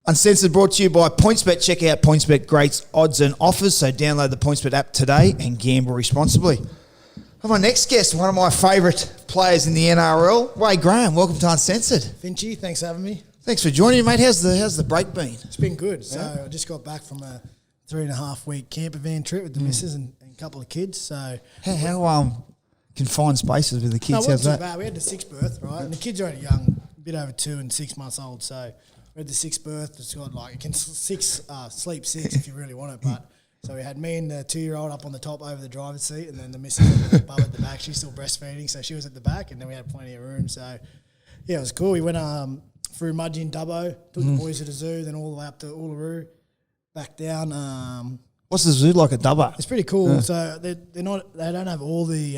Uncensored brought to you by PointsBet. Check out PointsBet greats, odds and offers. So download the PointsBet app today and gamble responsibly. And my next guest, one of my favourite players in the NRL, Wade Graham. Welcome to Uncensored. Finchy, thanks for having me. Thanks for joining me, mate. How's the break been? It's been good. So I just got back from a 3.5 week camper van trip with the missus and a couple of kids. So how confined spaces with the kids? No, How's that? bad. We had the sixth birth, right? And the kids are only young, a bit over 2 and 6 months old. So we had the sixth birth. It's got like, you can sleep six if you really want it. But so we had me and the 2-year-old up on the top over the driver's seat, and then the missus above at the back. She's still breastfeeding, so she was at the back, and then we had plenty of room. So yeah, it was cool. We went through Mudgee and Dubbo, took the boys to the zoo, then all the way up to Uluru, back down. What's the zoo like at Dubbo? It's pretty cool. So they don't have all the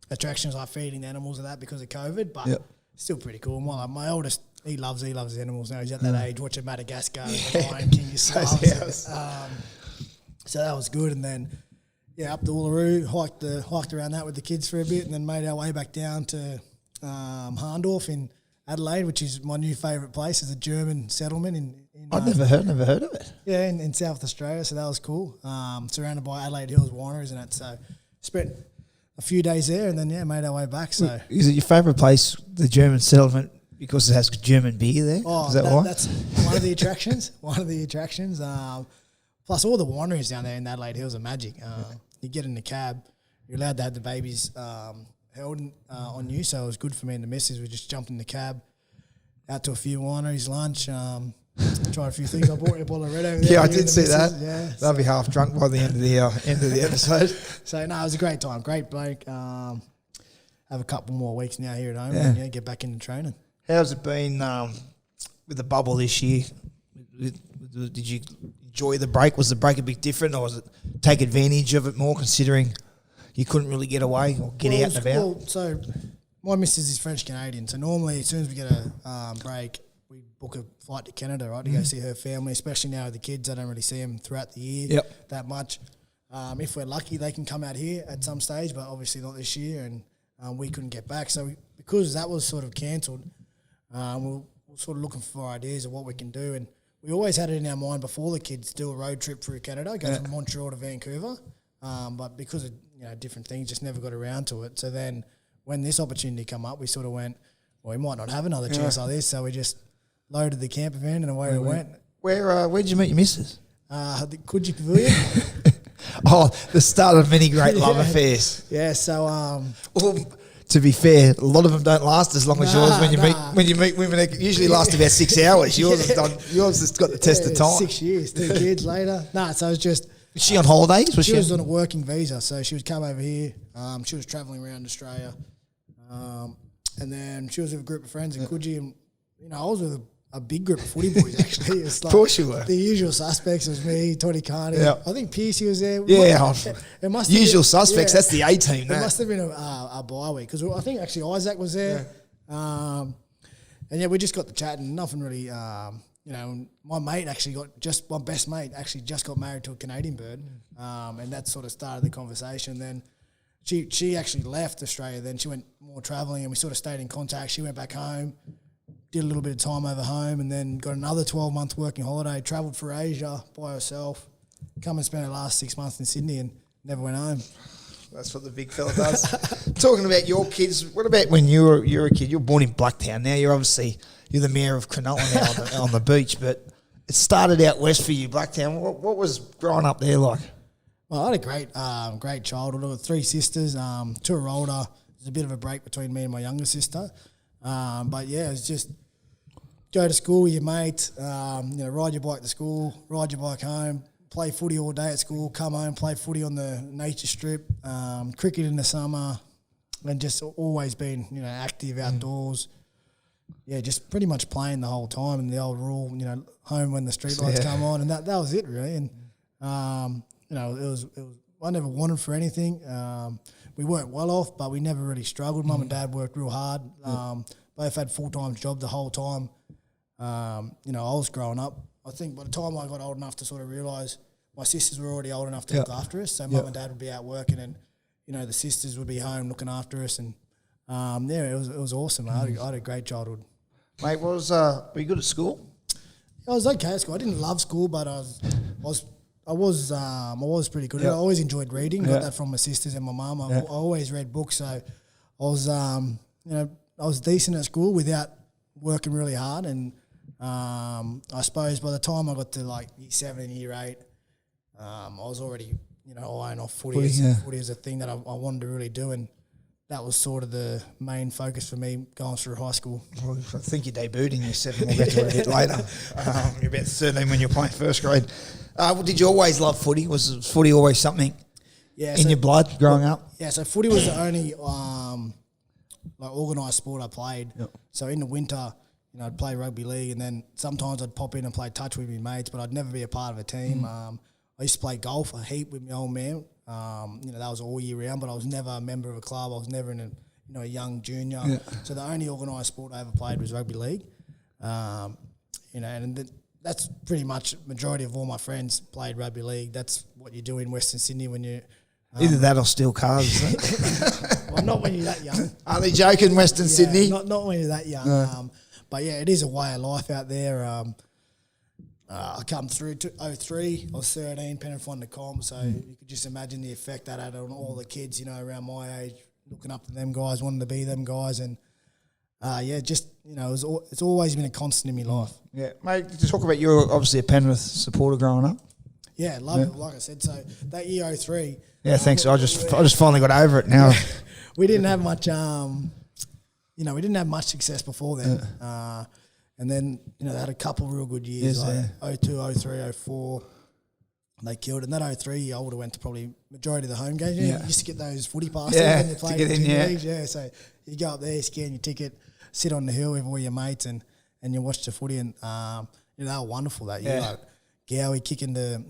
attractions like feeding the animals and that because of COVID, but still pretty cool. My oldest, he loves animals now. He's at that age watching Madagascar, the Lion King. So that was good. And then up to Uluru, hiked around that with the kids for a bit, and then made our way back down to Harndorf in Adelaide, which is my new favourite place. It's a German settlement in I've never heard of it. Yeah, in South Australia, so that was cool. Surrounded by Adelaide Hills wineries and that. So spent a few days there, and then made our way back. So is it your favourite place, the German settlement, because it has German beer there? Oh, is that why? That's one of the attractions. Plus all the wineries down there in Adelaide Hills are magic. You get in the cab, you're allowed to have the babies held on you, so it was good for me and the missus. We just jumped in the cab, out to a few wineries, lunch, tried a few things. I bought you a bottle of red over there. Yeah, I did see that. Yeah, they'll be half drunk by the end of the episode. So no, it was a great time, great break. Have a couple more weeks now here at home and get back into training. How's it been with the bubble this year? Did you enjoy the break? Was the break a bit different, or was it take advantage of it more, considering you couldn't really get away or get out and about? Well, so my missus is French Canadian, so normally as soon as we get a break, we book a flight to Canada, right, to go see her family. Especially now with the kids, I don't really see them throughout the year that much. If we're lucky, they can come out here at some stage, but obviously not this year, and we couldn't get back. So because that was sort of cancelled, we're sort of looking for ideas of what we can do, and we always had it in our mind before the kids do a road trip through Canada, go from Montreal to Vancouver, but because of different things, just never got around to it. So then when this opportunity come up, we sort of went, well, we might not have another chance like this, so we just loaded the camper van and away we went. Where'd you meet your missus? The Coogee Pavilion. The start of many great love affairs. Yeah, so well, to be fair, a lot of them don't last as long as yours. When you meet women, they usually last about 6 hours. Yours has got the test of time. 6 years, 2 kids later. So it was just. Was she on holidays? She was on a working visa, so she would come over here. She was travelling around Australia, and then she was with a group of friends in Coogee, and I was with a big group of footy boys actually. It's like of course you were. The usual suspects. It was me, Tony Carney. Yeah. I think Piercy was there. Yeah, it must usual suspects. That's the A team. It must have been a bye week because I think actually Isaac was there, and we just got to chatting. Nothing really. My mate my best mate actually just got married to a Canadian bird, and that sort of started the conversation. Then she actually left Australia. Then she went more travelling, and we sort of stayed in contact. She went back home, did a little bit of time over home, and then got another 12-month working holiday, travelled for Asia by herself, come and spent her last 6 months in Sydney and never went home. That's what the big fella does. Talking about your kids, what about when you were a kid? You were born in Blacktown. Now you're the mayor of Cronulla now on the beach, but it started out west for you, Blacktown. What was growing up there like? Well, I had a great childhood. I got 3 sisters, 2 are older. There's a bit of a break between me and my younger sister. But yeah, it's just go to school with your mates, ride your bike to school, ride your bike home, play footy all day at school, come home, play footy on the nature strip, cricket in the summer, and just always been, active outdoors. Yeah, just pretty much playing the whole time, and the old rule, home when the street lights come on, and that was it really. And it was I never wanted for anything. We weren't well off, but we never really struggled. Mum and Dad worked real hard. Both had full-time jobs the whole time. I was growing up. I think by the time I got old enough to sort of realise my sisters were already old enough to look after us, so Mum and Dad would be out working, and the sisters would be home looking after us, and it was awesome. I had a great childhood. Mate, were you good at school? I was okay at school. I didn't love school, but I was pretty good. I always enjoyed reading. Got that from my sisters and my mum. I always read books, so I was I was decent at school without working really hard. And I suppose by the time I got to like year 7 and year 8, I was already eyeing off footy as a thing that I wanted to really do, and that was sort of the main focus for me going through high school. Well, I think you debuted in year 7. We'll get to it a bit later. You're about 13 when you're playing first grade. Did you always love footy? Was footy always something in your blood growing up? Yeah, so footy was the only organised sport I played. Yep. So in the winter, I'd play rugby league, and then sometimes I'd pop in and play touch with my mates, but I'd never be a part of a team. I used to play golf a heap with my old man. That was all year round, but I was never a member of a club. I was never in a young junior. Yeah. So the only organised sport I ever played was rugby league. That's pretty much majority of all my friends played rugby league. That's what you do in Western Sydney when you... Either that or steal cars. Well, not when you're that young. Are they joking, Western Sydney? Not when you're that young. No. But yeah, it is a way of life out there. I come through to 03, I was 13, Penrith won the comp, so you could just imagine the effect that had on all the kids, around my age, looking up to them guys, wanting to be them guys, and it's always been a constant in my life. Yeah, mate, to talk about, you're obviously a Penrith supporter growing up. Yeah, love it, like I said, so that year 03. Yeah, thanks, I just finally got over it now. We didn't have much, we didn't have much success before then. Yeah. And then, they had a couple of real good years, 02, 03, 04. They killed it. And that 03, I would have went to probably majority of the home games. You used to get those footy passes when you played in leagues. Yeah, so you go up there, scan your ticket, sit on the hill with all your mates and you watch the footy. And, they were wonderful that year. Like Gowie kicking the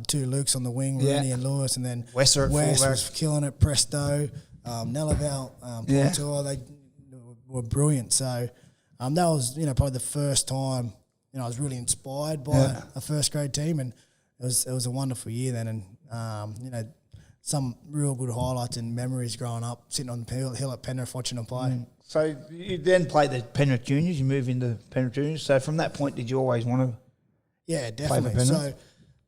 two Lukes on the wing, Rooney and Lewis. And then West was killing it, Presto, Nellaval, Portour. They were brilliant. So... that was, probably the first time, I was really inspired by a first grade team, and it was a wonderful year then, and some real good highlights and memories growing up, sitting on the hill at Penrith watching them play. So you then played the Penrith Juniors, you moved into Penrith Juniors, so from that point, did you always want to definitely. play for Penrith? So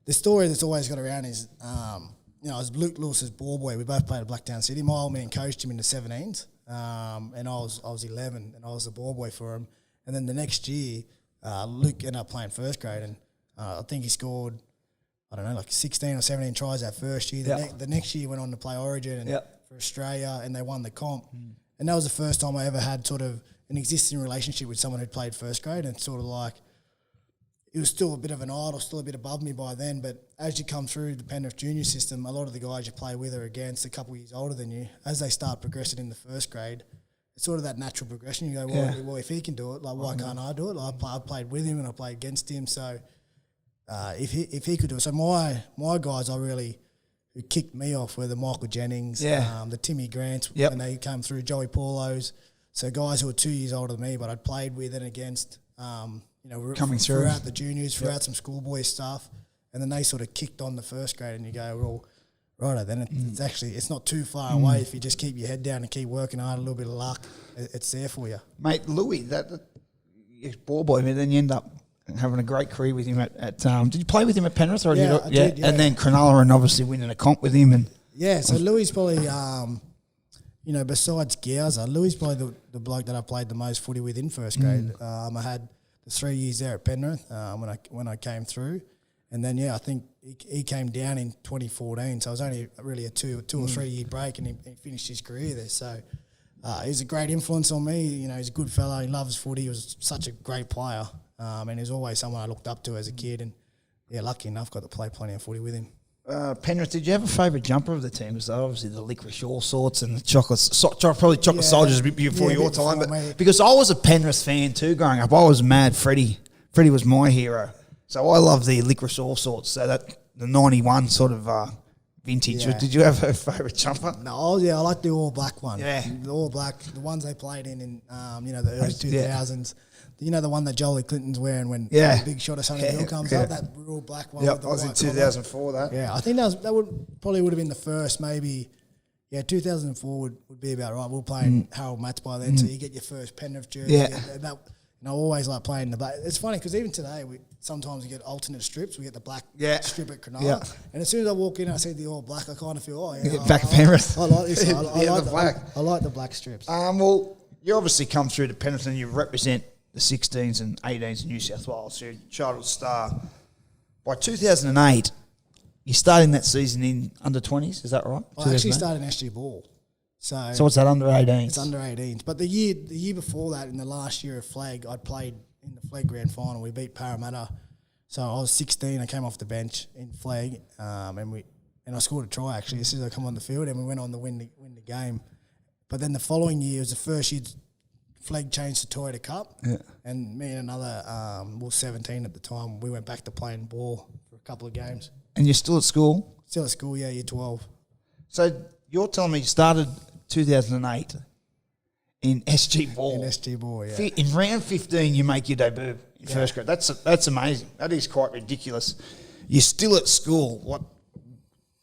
the story that's always got around is, I was Luke Lewis's ball boy. We both played at Blacktown City. My old man coached him in the 17s. And I was 11 and I was the ball boy for him. And then the next year, Luke ended up playing first grade, and I think he scored, like 16 or 17 tries that first year. The next year he went on to play Origin for Australia, and they won the comp. And that was the first time I ever had sort of an existing relationship with someone who'd played first grade, and sort of like, it was still a bit of an idol, still a bit above me by then, but as you come through the Penrith junior system, a lot of the guys you play with or against a couple of years older than you, as they start progressing in the first grade, it's sort of that natural progression. You go, well, if he can do it, like, why can't I do it? Like, I played with him and I played against him, so if he could do it. So my guys who kicked me off were the Michael Jennings, the Timmy Grants when they came through, Joey Paulos, so guys who were 2 years older than me, but I'd played with and against, coming through throughout the juniors, throughout some schoolboy stuff, and then they sort of kicked on the first grade, and you go, well, righto, then it's not too far away if you just keep your head down and keep working hard, a little bit of luck, it's there for you. Mate, Louis, that ball boy, then you end up having a great career with him at did you play with him at Penrith? Or I did. And then Cronulla, and obviously winning a comp with him. And so Louis probably, besides Gowser, Louis probably the bloke that I played the most footy with in first grade. I had the 3 years there at Penrith when I came through, and then I think he came down in 2014, so it was only really a two or 3 year break, and he finished his career there. So he's a great influence on me. He's a good fellow. He loves footy. He was such a great player, and he was always someone I looked up to as a kid. And lucky enough, got to play plenty of footy with him. Penrith, did you have a favourite jumper of the team? Because obviously the licorice all sorts and the probably chocolate soldiers a bit before your time. But because I was a Penrith fan too growing up, I was mad. Freddie was my hero. So I love the licorice all sorts. So that the 91 sort of vintage. Yeah. Did you have a favourite jumper? No, I like the all black one. Yeah, the all black, the ones they played in the early 2000s. The one that Jolie Clinton's wearing when the big shot of Sonny Hill comes up, that real black one. Yep, I was in 2004 collar. I think that would have been the first, maybe. 2004 would be about right. We were playing Harold Matts by then, so you get your first Penrith jersey. Yeah. And I always like playing the black. It's funny because even today, sometimes we get alternate strips. We get the black strip at Cronulla. Yeah. And as soon as I walk in and I see the all black, I kind of feel, back Penrith. I like this. I like the black. I like the black strips. Well, you obviously come through to Penrith and you represent the 16s and 18s in New South Wales. So you're a childhood star. By 2008, you're starting that season in under 20s, is that right? I actually started in SG Ball. So what's that, under 18s? It's under 18s. But the year before that, in the last year of Flag, I played in the Flag Grand Final. We beat Parramatta. So I was 16. I came off the bench in Flag, and I scored a try actually as soon as I come on the field, and we went on to win the game. But then the following year was the first year Flag changed to Toyota Cup, and me and another, we were 17 at the time. We went back to playing ball for a couple of games. And you're still at school? Still at school, yeah, year 12. So you're telling me you started 2008 in SG Ball. In SG Ball, yeah. In round 15, you make your debut in first grade. That's amazing. That is quite ridiculous. You're still at school.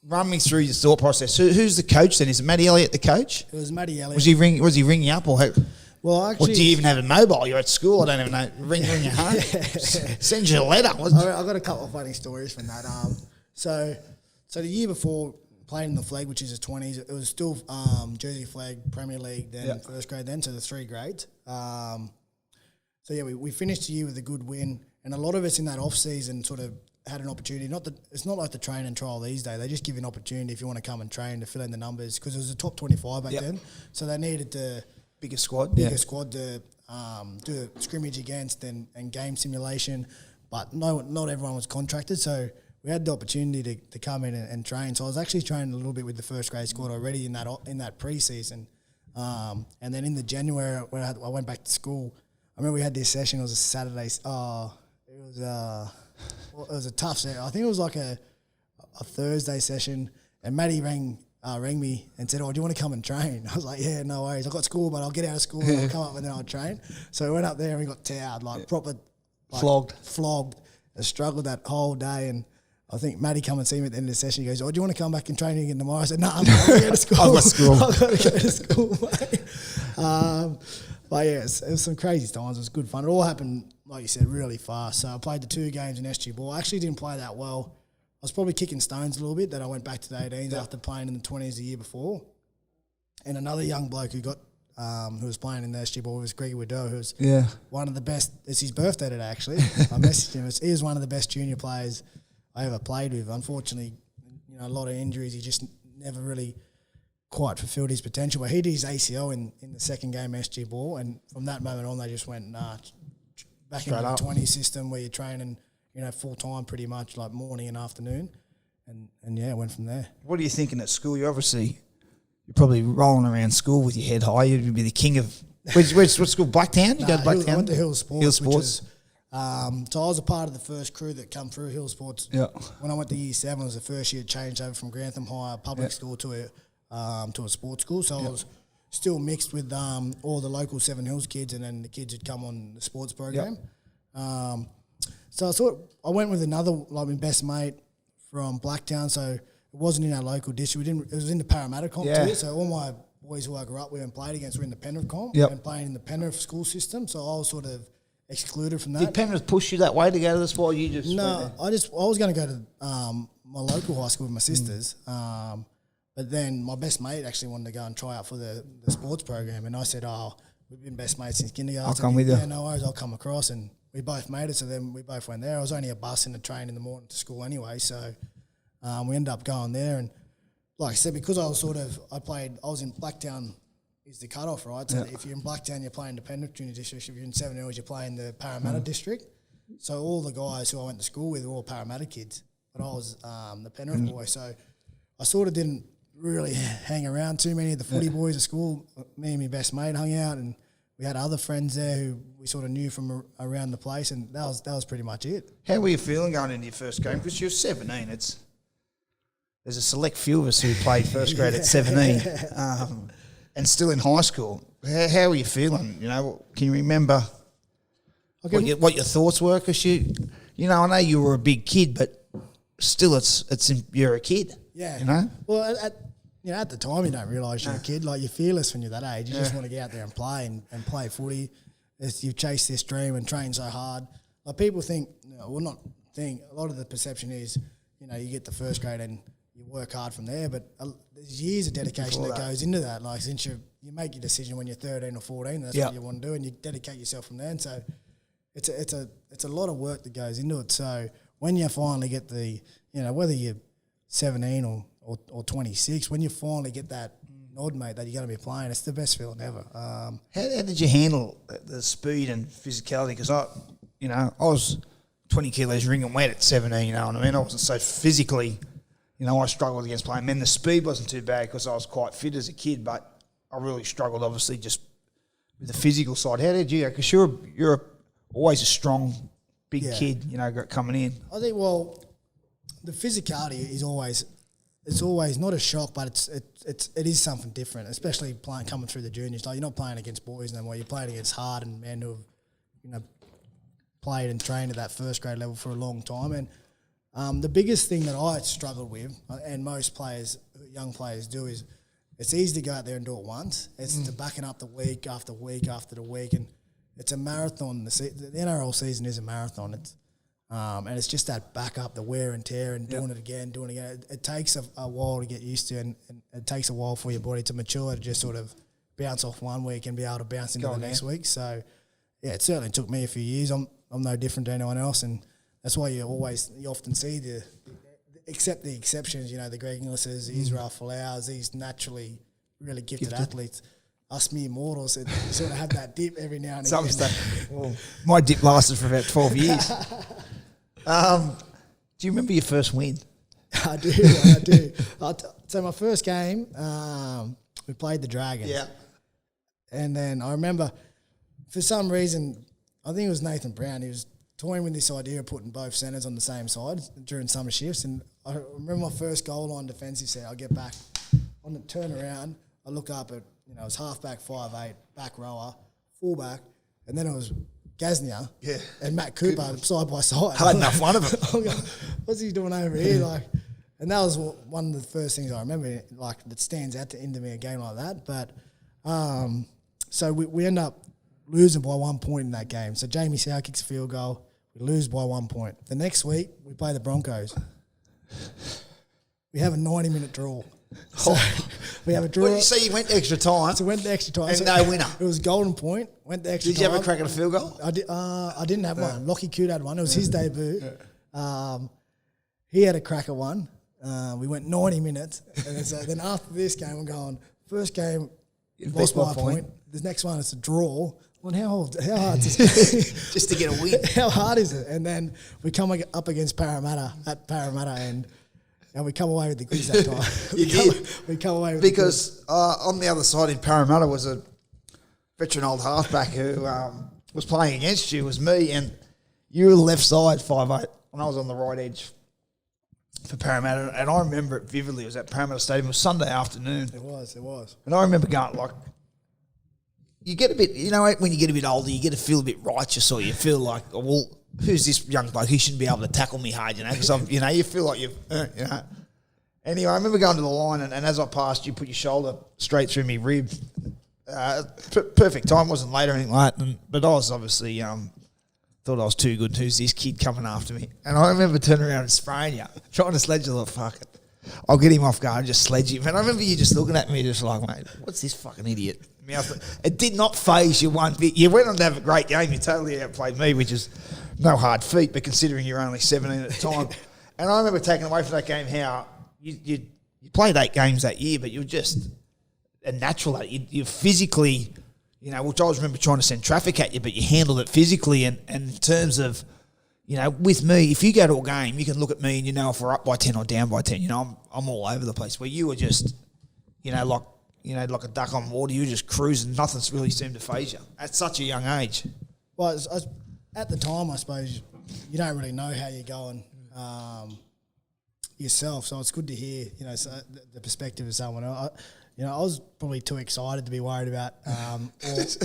Run me through your thought process. Who's the coach then? Is it Matty Elliott the coach? It was Matty Elliott. Was he ringing you up or how? Well, actually, or do you even have a mobile? You're at school. I don't even know. Ring you home. Send you a letter. I've got a couple of funny stories from that. So the year before, playing in the Flag, which is the 20s, it was still Jersey Flag, Premier League, then first grade, then so the 3 grades. We finished the year with a good win, and a lot of us in that off season sort of had an opportunity. It's not like the train and trial these days. They just give you an opportunity if you want to come and train to fill in the numbers because it was a top 25 back then. So they needed the bigger squad to do a scrimmage against and game simulation. But not everyone was contracted, so we had the opportunity to come in and train. So I was actually training a little bit with the first grade squad already in that pre-season. And then in the January when I went back to school, I remember we had this session. It was a Saturday. It was a tough session. I think it was like a Thursday session. And Matty rang me and said, "Oh, do you want to come and train?" I was like, "Yeah, no worries. I've got school, but I'll get out of school and I'll come up and then I'll train." So we went up there and we got towed, proper flogged. I struggled that whole day, and I think Matty come and see me at the end of the session. He goes, "Oh, do you want to come back and train again tomorrow?" I said, "No, I'm going to go to school. I've got school. I've got to go to school, mate." But yeah, it was some crazy times. It was good fun. It all happened, like you said, really fast. So I played the 2 games in SG Ball. I actually didn't play that well. I was probably kicking stones a little bit that I went back to the 18s after playing in the 20s the year before. And another young bloke who was playing in the SG Ball was Greg Ritchie, who's one of the best. It's his birthday today, actually. I messaged him. He was one of the best junior players I ever played with. Unfortunately, a lot of injuries. He just never really quite fulfilled his potential. But he did his ACL in the second game SG Ball, and from that moment on, they just went back into the 20 system where you're training, full time pretty much, like morning and afternoon, and it went from there. What are you thinking at school? You're probably rolling around school with your head high. You'd be the king of what school? Blacktown? You go to Blacktown? I went to Hill Sports. Hill Sports. So I was a part of the first crew that come through Hill Sports. Yeah. When I went to year 7, it was the first year it changed over from Grantham High public school to a sports school. So I was still mixed with all the local Seven Hills kids, and then the kids who'd come on the sports program. So I went with another, my best mate from Blacktown. So it wasn't in our local district. It was in the Parramatta comp too. So all my boys who I grew up with and played against were in the Penrith comp and playing in the Penrith school system. So I was sort of excluded from that. Did Penrith push you that way to go to the sport? You just no. I was going to go to my local high school with my sisters. But then my best mate actually wanted to go and try out for the sports program, and I said, "Oh, we've been best mates since kindergarten. I'll come with you." Yeah, no worries. I'll come across, and we both made it. So then we both went there. I was only a bus and a train in the morning to school anyway, so we ended up going there. And like I said, because I was I was in Blacktown. Is the cutoff, right? So if you're in Blacktown, you're playing the Penrith Junior District. If you're in Seven Hills, you're playing the Parramatta District. So all the guys who I went to school with were all Parramatta kids, but I was the Penrith boy. So I sort of didn't really hang around too many of the footy boys at school. Me and my best mate hung out, and we had other friends there who we sort of knew from around the place, and that was pretty much it. How were you feeling going into your first game? Because you're 17. There's a select few of us who played first grade at 17. And still in high school. How were you feeling? Can you remember what your thoughts were? Because I know you were a big kid, but still, you're a kid. Yeah. Well, at the time, you don't realise you're a kid. Like, you're fearless when you're that age. You just want to get out there and play and play footy. you've chased this dream and trained so hard. Like people think, not think. A lot of the perception is, you get the first grade and you work hard from there. But there's years of dedication that goes into that. Like since you make your decision when you're 13 or 14, that's what you want to do, and you dedicate yourself from there. And so it's a lot of work that goes into it. So when you finally get the, whether you're 17 or 26, when you finally get that nod, mate, that you're going to be playing, it's the best feeling ever. How did you handle the speed and physicality? Because I was 20 kilos ringing wet at 17, you know what I mean? I wasn't so physically, I struggled against playing men. The speed wasn't too bad because I was quite fit as a kid, but I really struggled, obviously, just with the physical side. How did you? Because you're always a strong, big kid, coming in. I think, the physicality is always, it's always not a shock, but it is something different, especially coming through the juniors. Like you're not playing against boys no more. You're playing against hardened men who have, played and trained at that first grade level for a long time. And the biggest thing that I struggled with, and most players, young players do, is it's easy to go out there and do it once. It's to backing up the week after week after the week, and it's a marathon. The NRL season is a marathon. And it's just that back up, the wear and tear, and doing it again. It takes a while to get used to, and it takes a while for your body to mature to just sort of bounce off one week and be able to bounce into the next week. So, yeah, it certainly took me a few years. I'm no different to anyone else, and that's why you often see except the exceptions, the Greg Inglis's, the Israel Folau's, these naturally really gifted athletes. Us mere mortals, it sort of have that dip every now and Some again. stuff. Well, my dip lasted for about 12 years. Do you remember your first win? I do. So my first game, we played the Dragons. Yeah. And then I remember, for some reason, I think it was Nathan Brown, he was toying with this idea of putting both centres on the same side during summer shifts. And I remember my first goal line defensive set, I get back on the turnaround, I look up at, it was halfback 5'8", back rower, fullback, and then it was Gaznia and Matt Cooper side by side. Hard enough, one of them. What's he doing over here? And that was one of the first things I remember, that stands out into me a game like that. But so we end up losing by 1 point in that game. So Jamie Sow kicks a field goal. We lose by 1 point. The next week, we play the Broncos. We have a 90-minute draw. So we have a draw. Well, you see, you went extra time. So we went the extra time. And no winner. It was golden point. Went the extra time. Did you have a crack at a field goal? I didn't have one. Lockie Coote had one. It was his debut. He had a crack at one. We went 90 minutes. And so then after this game, I'm going, first game, lost by a point. The next one, it's a draw. Well, how hard is this? Just to get a win. How hard is it? And then we come up against Parramatta and we come away with the goods that time. We come away with because on the other side in Parramatta was a veteran old halfback who was playing against you. It was me, and you were the left side 5'8", and I was on the right edge for Parramatta. And I remember it vividly. It was at Parramatta Stadium. It was Sunday afternoon. It was. And I remember going, you get a bit, when you get a bit older, you get to feel a bit righteous, or you feel like, well, who's this young bloke? He shouldn't be able to tackle me hard, because you feel like you've, Anyway, I remember going to the line, and as I passed, you put your shoulder straight through me rib. Perfect time, wasn't late or anything like that, but I was obviously thought I was too good. Who's this kid coming after me? And I remember turning around and spraying you, trying to sledge you. Fuck it, I'll get him off guard and just sledge him. And I remember you just looking at me, just like, mate, what's this fucking idiot? It did not faze you one bit. You went on to have a great game. You totally outplayed me, which is no hard feat, but considering you're only 17 at the time. And I remember taking away from that game how you played 8 games that year, but you were just a natural at it. You physically, which I always remember trying to send traffic at you, but you handled it physically. And in terms of, with me, if you go to a game, you can look at me and if we're up by 10 or down by 10. I'm all over the place. Where you were just, like a duck on water, you were just cruising. Nothing's really seemed to faze you at such a young age. Well, at the time, I suppose, you don't really know how you're going yourself. So it's good to hear, the perspective of someone else. I was probably too excited to be worried about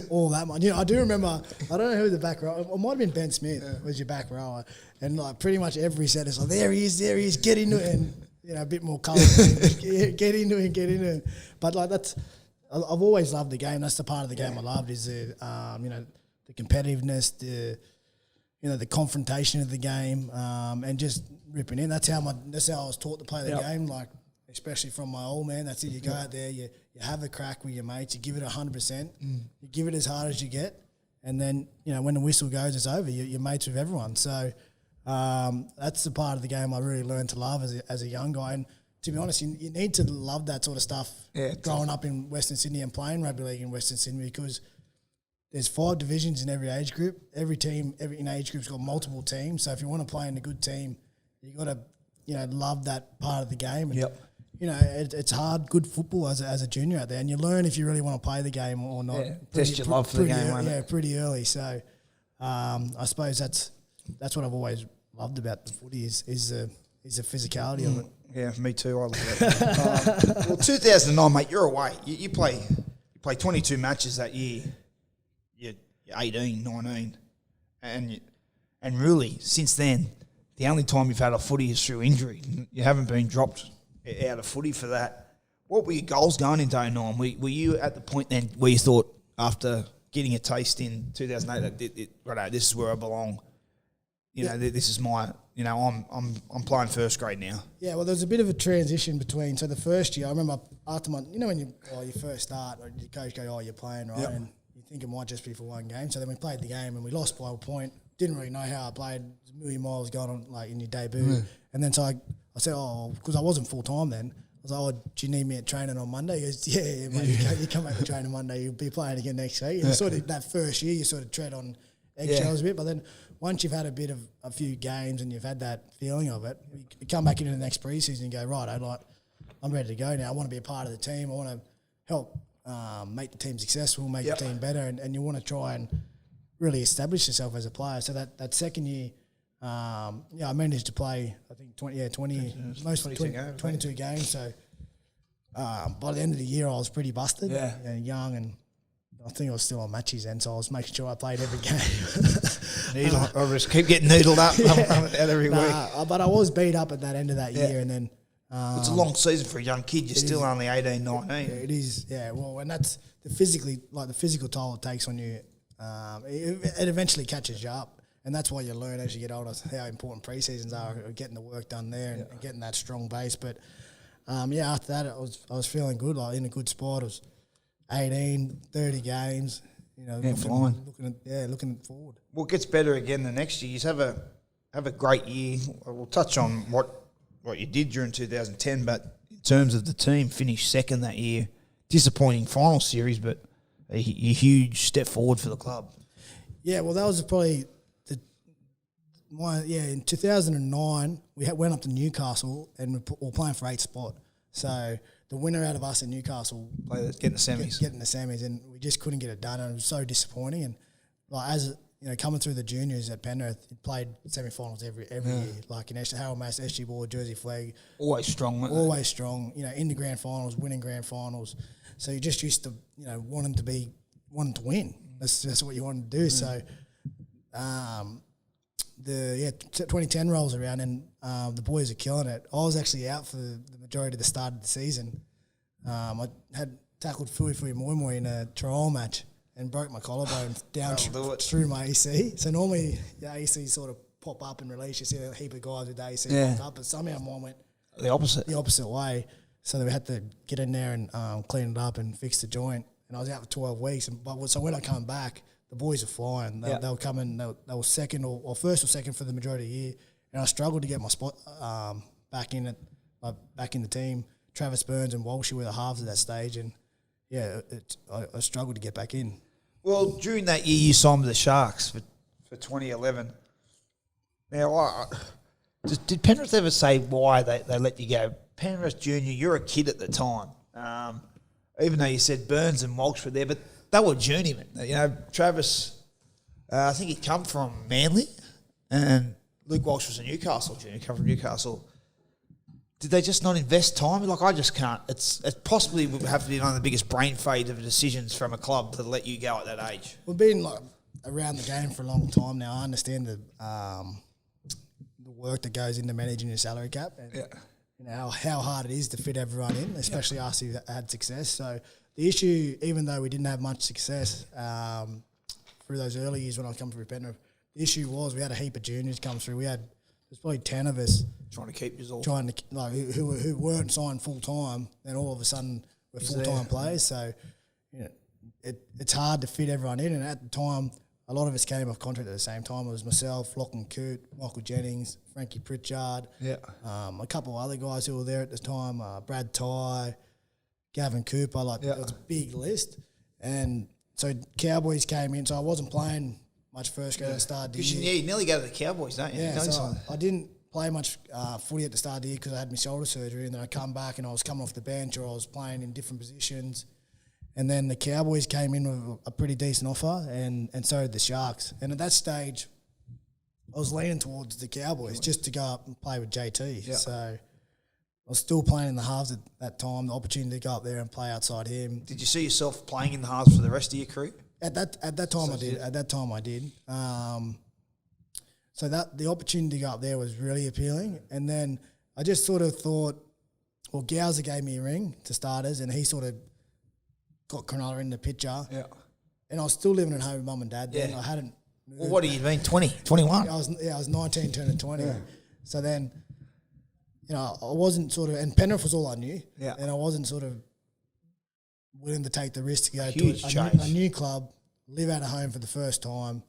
all that much. I do remember, I don't know who the back rower, it might have been Ben Smith was your back rower. And pretty much every set is like, there he is, get into it. And, a bit more colour. get into it. But I've always loved the game. That's the part of the game I loved is, competitiveness, the confrontation of the game, and just ripping in. That's how I was taught to play the game. Like, especially from my old man. That's it. You go out there, you have a crack with your mates. You give it 100%. You give it as hard as you get, and then when the whistle goes, it's over. You're mates with everyone. So that's the part of the game I really learned to love as a young guy. And to be honest, you need to love that sort of stuff. Growing up in Western Sydney and playing rugby league in Western Sydney, because there's 5 divisions in every age group. Every team, every age group's got multiple teams. So if you want to play in a good team, you got to love that part of the game. And, it's hard, good football as a junior out there, and you learn if you really want to play the game or not. Test your love for the game, pretty early. So I suppose that's what I've always loved about the footy is the physicality of it. Yeah, me too. I love that. Well, 2009, mate, you're away. You play 22 matches that year. You're 18, 19, and really since then, the only time you've had a footy is through injury. You haven't been dropped out of footy for that. What were your goals going into 09? Were you at the point then where you thought, after getting a taste in 2008, that this is where I belong? This is my, I'm playing first grade now. Yeah, well, there's a bit of a transition between. So the first year, I remember after when you first start, or your coach go, you're playing, right? Yep. And you think it might just be for one game. So then we played the game and we lost by a point. Didn't really know how I played. A million miles going on, like, in your debut. And then so I said, because I wasn't full time then. I was like, do you need me at training on Monday? He goes, yeah, mate, you come back to training Monday. You'll be playing again next week. And sort of that first year, you sort of tread on eggshells a bit. But then once you've had a few games and you've had that feeling of it, you come back into the next preseason and go, right, I'm ready to go now. I want to be a part of the team. I want to help make the team successful, make the team better, and you want to try and really establish yourself as a player. So that second year, I managed to play, I think, 22 games. So by the end of the year, I was pretty busted, young, and I think I was still on matches then, so I was making sure I played every game. I just keep getting needled up every week. But I was beat up at that end of that year, and then... it's a long season for a young kid. You're still only 18, 19. Yeah, it is, well, and that's the physical toll it takes on you. It eventually catches you up, and that's why you learn as you get older how important pre-seasons are, getting the work done there and getting that strong base. But after that, I was feeling good, like in a good spot. I was 18, 30 games, looking forward. Well, it gets better again the next year. You have a great year. We'll touch on what you did during 2010, but in terms of the team, finished second that year. Disappointing final series, but a huge step forward for the club. Yeah, well, that was probably in 2009, we went up to Newcastle and we were playing for 8th spot. So the winner out of us in Newcastle getting the semis. Getting the semis, and we just couldn't get it done, and it was so disappointing. And coming through the juniors at Penrith, he played semi-finals every year. Like in Harold Mass, SG Ball, Jersey Flag. Always strong. Always strong. In the grand finals, winning grand finals. So you're just used to, wanting to win. That's what you want to do. So, 2010 rolls around and the boys are killing it. I was actually out for the majority of the start of the season. I had tackled Fui Moi in a trial match and broke my collarbone down through my AC. So normally the AC sort of pop up and release. You see a heap of guys with the AC pop up, but somehow mine went the opposite way. So we had to get in there and clean it up and fix the joint. And I was out for 12 weeks. So when I come back, the boys are flying. They'll come in. They were second or first or second for the majority of the year. And I struggled to get my spot back in the team. Travis Burns and Walshy were the halves at that stage, and I struggled to get back in. Well, during that year, you signed with the Sharks for 2011. Now, did Penrith ever say why they let you go? Penrith Junior, you're a kid at the time. Even though you said Burns and Walsh were there, but they were journeymen. Travis, I think he'd come from Manly, and Luke Walsh was a Newcastle junior, come from Newcastle. Did they just not invest time? Like, I just can't. It possibly would have to be one of the biggest brain fade of decisions from a club to let you go at that age. We've been around the game for a long time now. I understand the work that goes into managing your salary cap and how hard it is to fit everyone in, especially us who had success. So the issue, even though we didn't have much success through those early years when I come through Penrith. The issue was we had a heap of juniors come through. There's probably 10 of us Trying to keep you all. who weren't signed full time, and all of a sudden we're full time players. So it's hard to fit everyone in. And at the time, a lot of us came off contract at the same time. It was myself, Lachlan Coote, Michael Jennings, Frankie Pritchard, a couple of other guys who were there at the time, Brad Tye, Gavin Cooper. It was a big list. And so Cowboys came in, so I wasn't playing much first grade at the start of the year. You nearly go to the Cowboys, don't you? Yeah, so I didn't play much footy at the start of the year because I had my shoulder surgery, and then I come back and I was coming off the bench, or I was playing in different positions. And then the Cowboys came in with a pretty decent offer, and so did the Sharks. And at that stage, I was leaning towards the Cowboys just to go up and play with JT. Yeah. So I was still playing in the halves at that time, the opportunity to go up there and play outside him. Did you see yourself playing in the halves for the rest of your career? At that time, I did. At that time, I did. So that the opportunity to go up there was really appealing. And then I just sort of thought, well, Gowser gave me a ring to starters, and he sort of got Cronulla in the picture. Yeah. And I was still living at home with mum and dad then. I hadn't moved. Well, what do you mean, 20, 21? I was 19 turning 20. Yeah. So then, I wasn't sort of, and Penrith was all I knew. Yeah. And I wasn't sort of willing to take the risk to go to a new club, live out of home for the first time,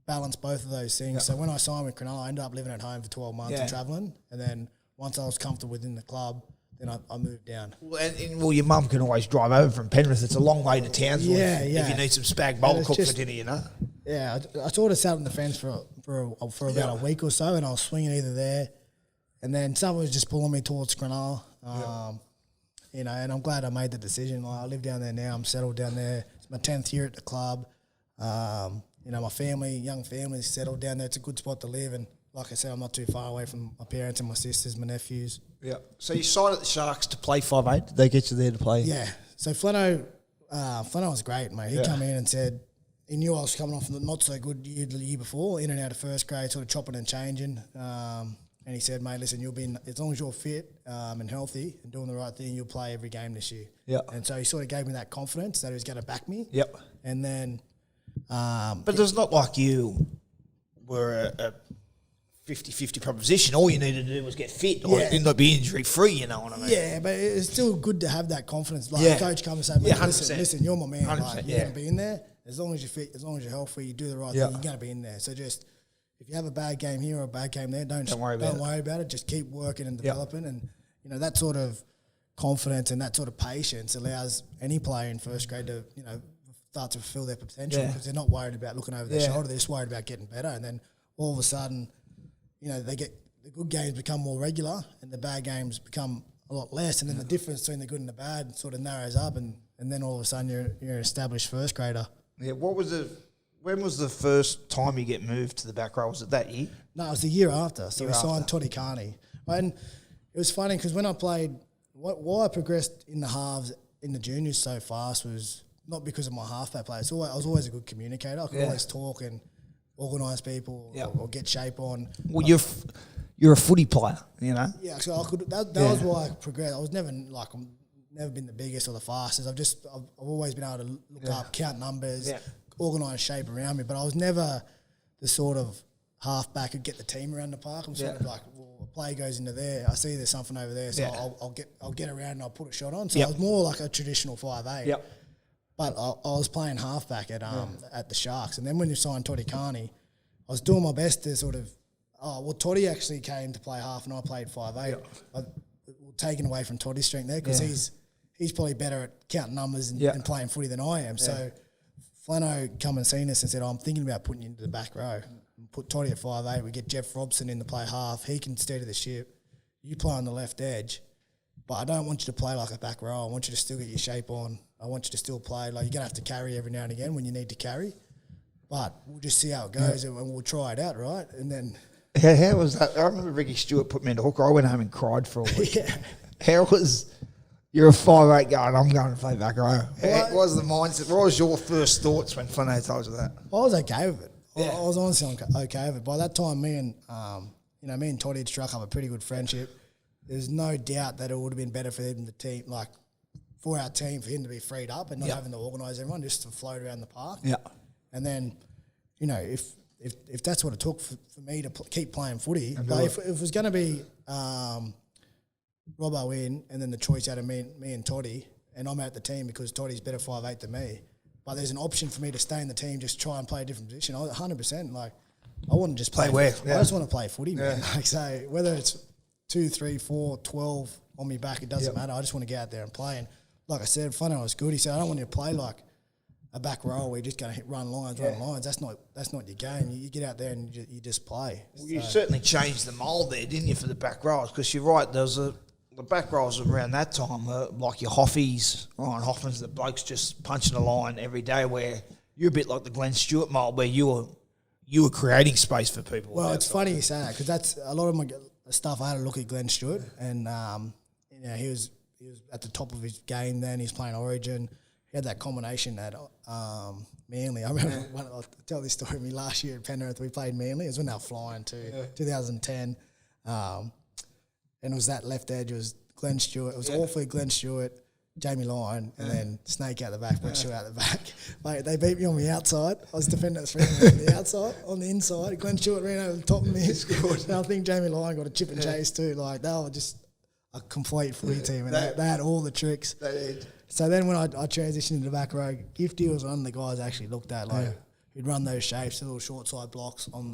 balance both of those things. Yeah. So when I signed with Cronulla, I ended up living at home for 12 months and travelling. And then once I was comfortable within the club, then I moved down. Well, your mum can always drive over from Penrith. It's a long way to Townsville if you need some spag bowl cooked for dinner, Yeah, I sort of sat on the fence for about a week or so, and I was swinging either there, and then someone was just pulling me towards Cronulla. And I'm glad I made the decision. I live down there now. I'm settled down there. It's my 10th year at the club. My young family is settled down there. It's a good spot to live, and like I said, I'm not too far away from my parents and my sisters, my nephews. Yeah. So you signed at the Sharks to play 5'8". Did they get you there to play? Yeah. So Flano was great, mate. He came in and said he knew I was coming off the not so good year the year before, in and out of first grade, sort of chopping and changing. And he said, mate, listen, you'll be as long as you're fit and healthy and doing the right thing, you'll play every game this year. Yeah. And so he sort of gave me that confidence that he was going to back me. Yep. And then, but it's not like you were a 50-50 proposition. All you needed to do was get fit or not be injury-free, you know what I mean? Yeah, but it's still good to have that confidence. Like a coach comes and says, listen, you're my man. Like, you're going to be in there. As long as you're fit, as long as you're healthy, you do the right thing, you're going to be in there. So just, if you have a bad game here or a bad game there, don't worry about it. Just keep working and developing. And, that sort of confidence and that sort of patience allows any player in first grade to, start to fulfill their potential because they're not worried about looking over their shoulder. They're just worried about getting better. And then all of a sudden, they get the good games become more regular and the bad games become a lot less, and then the difference between the good and the bad sort of narrows up, and then all of a sudden you're an established first grader. Yeah, when was the first time you get moved to the back row? Was it that year? No, it was the year after. So we signed Toddy Carney, and it was funny because when I played, why I progressed in the halves in the juniors so fast was not because of my halfback play. I was always a good communicator. I could always talk and organise people or get shape on. Well, you're a footy player, Yeah, so I could. That was why I progressed. I was never never been the biggest or the fastest. I've always been able to look up, count numbers, organise shape around me. But I was never the sort of halfback who'd get the team around the park. I'm sort of like, well, a play goes into there. I see there's something over there, so I'll get around and I'll put a shot on. So I was more like a traditional 5'8". Yep. But I was playing halfback at the Sharks. And then when you signed Toddy Carney, I was doing my best to sort of, Toddy actually came to play half and I played 5'8". Yep. Taken away from Toddy's strength there because he's probably better at counting numbers and playing footy than I am. So Flano come and seen us and said, I'm thinking about putting you into the back row. Put Toddy at 5'8". We get Jeff Robson in to play half. He can steer to the ship. You play on the left edge. But I don't want you to play like a back row. I want you to still get your shape on. I want you to still play. Like, you're going to have to carry every now and again when you need to carry. But we'll just see how it goes and we'll try it out, right? And then... How was that? I remember Ricky Stewart put me into hooker. I went home and cried for a week. How was... You're a 5'8" going, I'm going to play back row. What was the mindset? What was your first thoughts when Flano told you that? I was okay with it. Yeah. I was honestly okay with it. By that time, me and Toddy had struck up a pretty good friendship. There's no doubt that it would have been better for him, the team, like for our team, for him to be freed up and not having to organise everyone, just to float around the park. Yeah. And then you know, if that's what it took for me to keep playing footy, but if it was going to be Robbo in and then the choice out of me and Toddy, and I'm out the team because Toddy's better 5'8" than me, but there's an option for me to stay in the team, just try and play a different position. 100%, like, I want to just play where? I just want to play footy, man. Like, so whether it's 2, 3, 4, 12 on me back, it doesn't matter. I just want to get out there and play. And like I said, Fano was good. He said, I don't want you to play like a back row where you're just going to run lines. That's not your game. You get out there and you just play. Well, you certainly changed the mould there, didn't you, for the back rows? Because you're right, the back rows around that time, like your Hoffies, Ryan Hoffmans, the blokes just punching a line every day, where you're a bit like the Glenn Stewart mould, where you were creating space for people. Well, it's funny you say that, because that's a lot of my stuff. I had a look at Glenn Stewart, and you know, he was at the top of his game then. He's playing Origin. He had that combination at Manly. I remember I'll tell this story. Me last year at Penrith, we played Manly. It was when they were flying to 2010, and it was that left edge. It was Glenn Stewart. It was awfully Glenn Stewart, Jamie Lyon, and then Snake out the back, Brett Stewart out the back. Mate, they beat me on the outside. I was defending at 3 on the outside. On the inside, Glenn Stewart ran over the top of me. And I think Jamie Lyon got a chip and chase too. Like, they were just a complete footy team, and they had all the tricks. They did. So then when I transitioned into the back row, Gifty was one of the guys I actually looked at. Like, he'd run those shapes, the little short side blocks on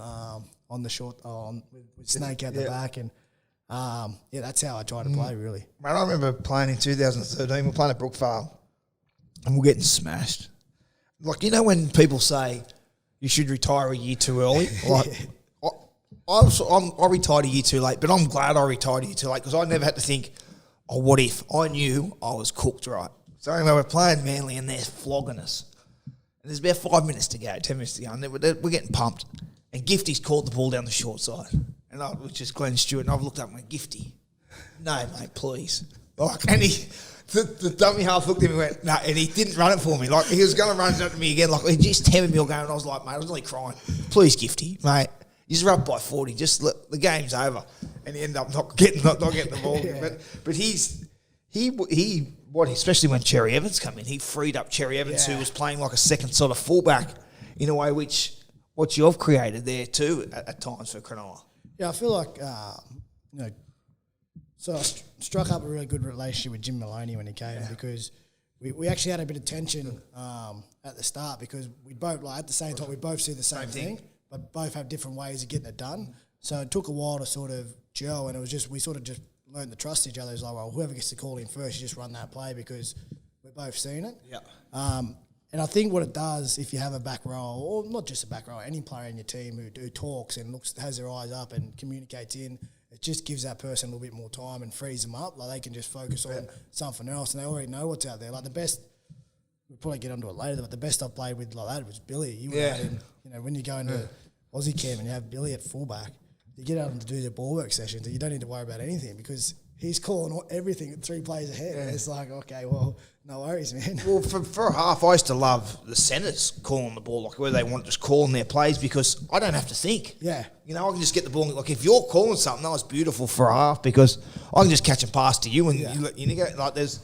the short with Snake out the back, and that's how I tried to play, really. Mate, I remember playing in 2013. We're playing at Brookvale, and we're getting smashed. Like, you know when people say you should retire a year too early? Like, I retired a year too late, but I'm glad I retired a year too late, because I never had to think, oh, what if? I knew I was cooked, right? So anyway, we're playing Manly, and they're flogging us. And there's about 5 minutes to go, 10 minutes to go, and we're getting pumped. And Gifty's caught the ball down the short side. And I was just Glenn Stewart, and I've looked up and went, Gifty, no, mate, please. Like, and the dummy half looked at me and went, no, and he didn't run it for me. Like, he was going to run it up to me again. Like, he just hammered me all game, and I was like, mate, I was only crying. Please, Gifty, mate, you're up by 40. Just look, the game's over. And he ended up not getting the ball. But especially when Cherry Evans came in, he freed up Cherry Evans, who was playing like a second sort of fullback in a way what you've created there too at times for Cronulla. Yeah, I feel like, so I struck up a really good relationship with Jim Maloney when he came, because we actually had a bit of tension at the start, because we both, like, at the same time, we both see the same thing, but both have different ways of getting it done. So it took a while to sort of gel, and it was just, we sort of just learned to trust each other. It's like, well, whoever gets the call in first, you just run that play, because we're both seeing it. Yeah. And I think what it does, if you have a back row, or not just a back row, any player in your team who talks and has their eyes up and communicates in, it just gives that person a little bit more time and frees them up. Like, they can just focus on something else, and they already know what's out there. Like, the best, we'll probably get onto it later, but the best I played with like that was Billy. You were out in, when you go into Aussie camp and you have Billy at fullback, you get out to do the ball work sessions, and you don't need to worry about anything, because he's calling everything 3 plays ahead. And it's like, okay, well, no worries, man. Well, for a half, I used to love the centres calling the ball, like where they want just calling their plays, because I don't have to think. Yeah. You know, I can just get the ball. Like, if you're calling something, that was beautiful for a half, because I can just catch and pass to you, and you go, like, there's,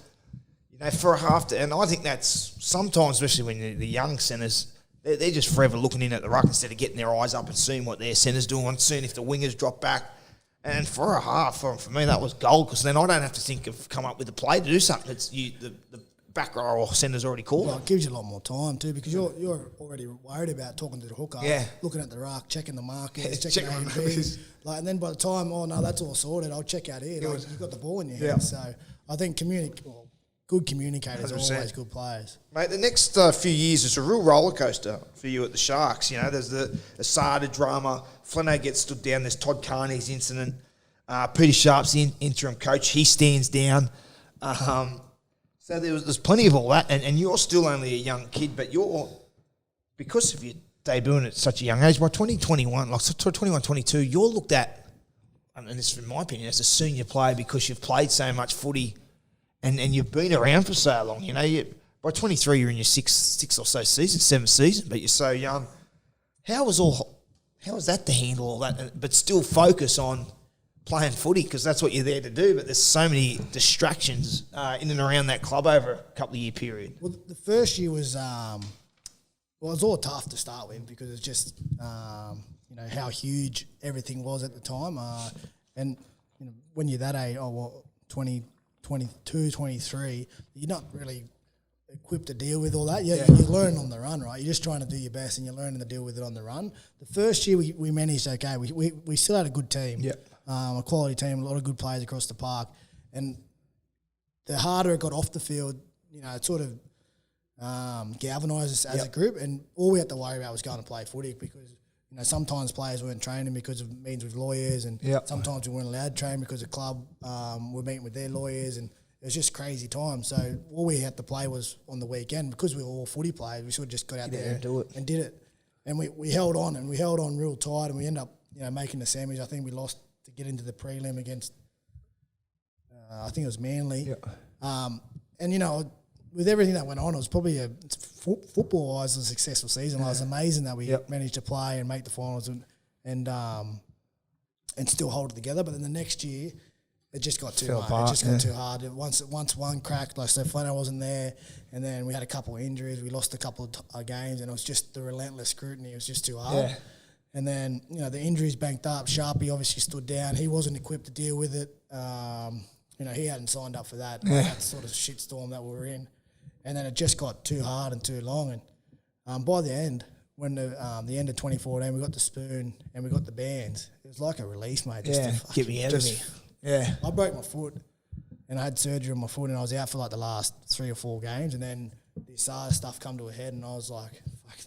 for a half, and I think that's sometimes, especially when the young centres, they're just forever looking in at the ruck instead of getting their eyes up and seeing what their centre's doing, seeing if the wingers drop back. And for a half, for me, that was gold, because then I don't have to think of come up with a play to do something. It's the back row or centre's already called. Well, it gives you a lot more time too, because you're already worried about talking to the hooker, looking at the ruck, checking the markers, checking A and B. Like, and then by the time, oh no, that's all sorted, I'll check out here. Like, you've got the ball in your hand. So I think good communicators 100%. Are always good players. Mate, the next few years is a real roller coaster for you at the Sharks. There's the Asada drama. Flano gets stood down. There's Todd Carney's incident. Peter Sharp's the interim coach. He stands down. So there's plenty of all that. And you're still only a young kid, but because of your debuting at such a young age, by 2021, like 21, 22, you're looked at, and this is in my opinion, as a senior player, because you've played so much footy. And you've been around for so long, by 23 you're in your sixth or so season, 7th season, but you're so young. How was that to handle all that, but still focus on playing footy, because that's what you're there to do, but there's so many distractions in and around that club over a couple of year period? Well, the first year was Well, it was all tough to start with because it's just, how huge everything was at the time. And when you're that age, 20, 22, 23, you're not really equipped to deal with all that. You're learning on the run, right? You're just trying to do your best and you're learning to deal with it on the run. The first year we managed okay. We still had a good team, a quality team, a lot of good players across the park. And the harder it got off the field, it sort of galvanised us as a group, and all we had to worry about was going to play footy because sometimes players weren't training because of meetings with lawyers, and sometimes we weren't allowed to train because the club were meeting with their lawyers, and it was just crazy times. So all we had to play was on the weekend because we were all footy players. We sort of just got out there and did it, and we held on real tight, and we ended up making the semis. I think we lost to get into the prelim against I think it was Manly, and with everything that went on, it was probably football-wise a successful season. It was amazing that we managed to play and make the finals and still hold it together. But then the next year, it just got too hard. It just got too hard. Once one cracked, so Flano wasn't there, and then we had a couple of injuries. We lost a couple of games, and it was just the relentless scrutiny. It was just too hard. Yeah. And then the injuries banked up. Sharpie obviously stood down. He wasn't equipped to deal with it. He hadn't signed up for that. That sort of shitstorm that we were in. And then it just got too hard and too long. And by the end, when the end of 2014, we got the spoon and we got the bands, it was like a release, mate. Just get me out of me. Yeah. I broke my foot and I had surgery on my foot and I was out for like the last 3 or 4 games. And then the SARS stuff come to a head and I was like,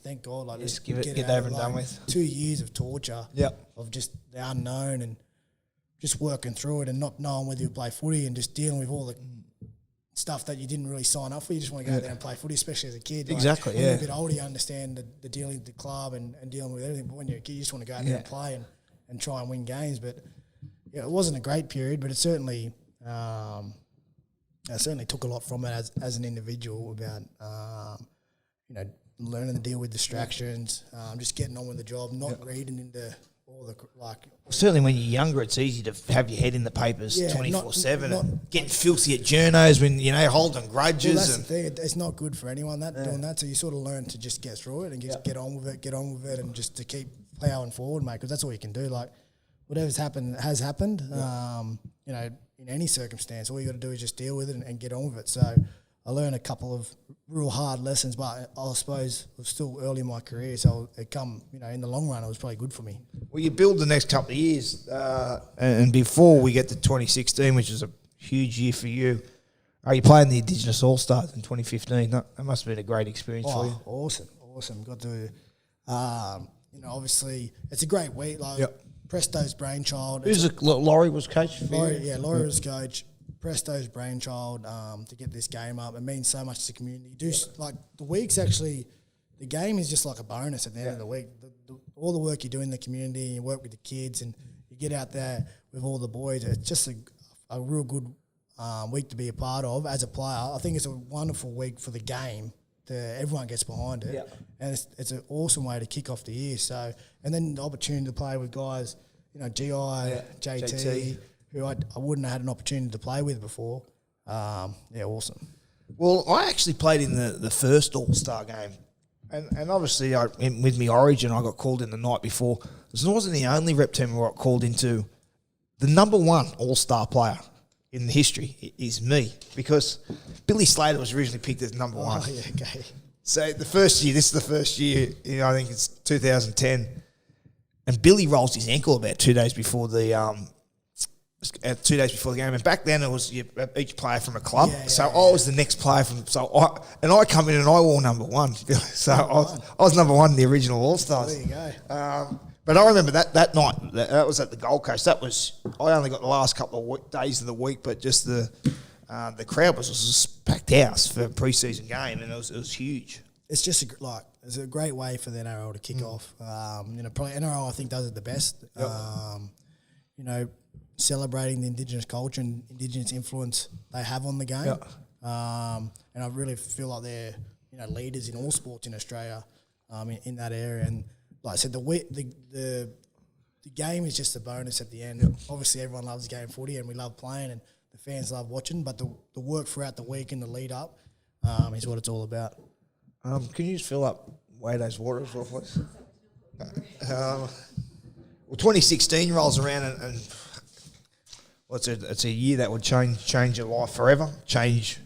thank God. Like, just get over and done with. 2 years of torture of just the unknown and just working through it and not knowing whether you play footy and just dealing with all the stuff that you didn't really sign up for. You just want to go out there and play footy, especially as a kid. Exactly, when you're a bit older, you understand the dealing with the club and dealing with everything. But when you're a kid, you just want to go out there and play and try and win games. But it wasn't a great period, but it certainly I certainly took a lot from it as an individual about learning to deal with distractions, just getting on with the job, not reading into all the certainly when you're younger, it's easy to have your head in the papers 24/7 and getting filthy at journos when holding grudges. Well, that's the thing; it's not good for anyone doing that. So you sort of learn to just get through it and just get on with it, and just to keep plowing forward, mate. Because that's all you can do. Like whatever's happened has happened. In any circumstance, all you got to do is just deal with it and get on with it. So I learned a couple of real hard lessons, but I suppose I was still early in my career, so in the long run, it was probably good for me. Well, you build the next couple of years, and before we get to 2016, which is a huge year for you, are you playing the Indigenous All-Stars in 2015? That must have been a great experience for you. Awesome. Got to, obviously, it's a great week. Presto's brainchild. Laurie was coach? Laurie was coach. Presto's brainchild to get this game up. It means so much to the community. The week's actually, the game is just like a bonus at the end of the week. All the work you do in the community, you work with the kids, and you get out there with all the boys. It's just a real good week to be a part of as a player. I think it's a wonderful week for the game. Everyone gets behind it, and it's an awesome way to kick off the year. So, and then the opportunity to play with guys, GI, JT. Who I wouldn't have had an opportunity to play with before. Awesome. Well, I actually played in the first All-Star game. And obviously, with me Origin, I got called in the night before. This wasn't the only rep team who got called into. The number one All-Star player in history is me, because Billy Slater was originally picked as number one. Oh, yeah, okay. So this is the first year, I think it's 2010. And Billy rolls his ankle about 2 days before the 2 days before the game, and back then it was each player from a club. I was the next player from. I come in and I wore number one. So I was number one in the original All Stars. There you go. But I remember that night. That was at the Gold Coast. I only got the last couple of days of the week, but just the crowd was a packed house for a preseason game, and it was huge. It's just it's a great way for the NRL to kick off. Probably NRL I think does it the best. Celebrating the Indigenous culture and Indigenous influence they have on the game. And I really feel like they're leaders in all sports in Australia in that area. And like I said, the game is just a bonus at the end. Obviously, everyone loves game footy and we love playing and the fans love watching, but the work throughout the week and the lead up is what it's all about. Can you just fill up weigh those waters off us. Well, 2016 rolls around and it's a year that would change your life forever, change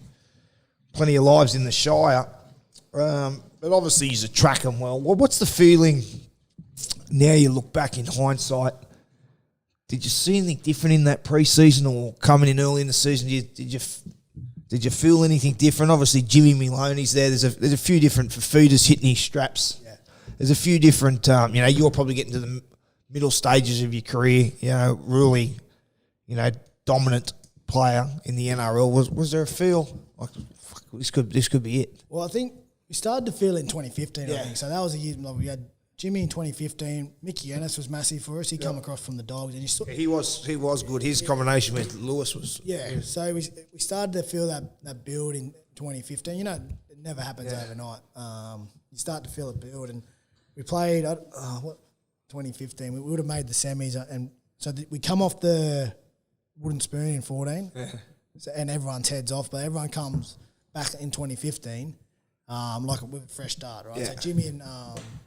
plenty of lives in the Shire. But obviously he's a track 'em well. What's the feeling now you look back in hindsight? Did you see anything different in that pre-season or coming in early in the season? Did you feel anything different? Obviously Jimmy Maloney's there. There's a few different feeders hitting his straps. Yeah. There's a few different, you're probably getting to the middle stages of your career, really, dominant player in the NRL. Was there a feel like fuck, this could be it? Well, I think we started to feel it in 2015. I think so. That was a year we had Jimmy in 2015. Mickey Ennis was massive for us. He come across from the Dogs, and he was good. His combination with Lewis was So we started to feel that build in 2015. It never happens overnight. You start to feel it build, and we played 2015. We would have made the semis, and so we come off the wooden spoon in 14, and everyone's heads off, but everyone comes back in 2015. Like with a fresh start, right? Yeah. So Jimmy and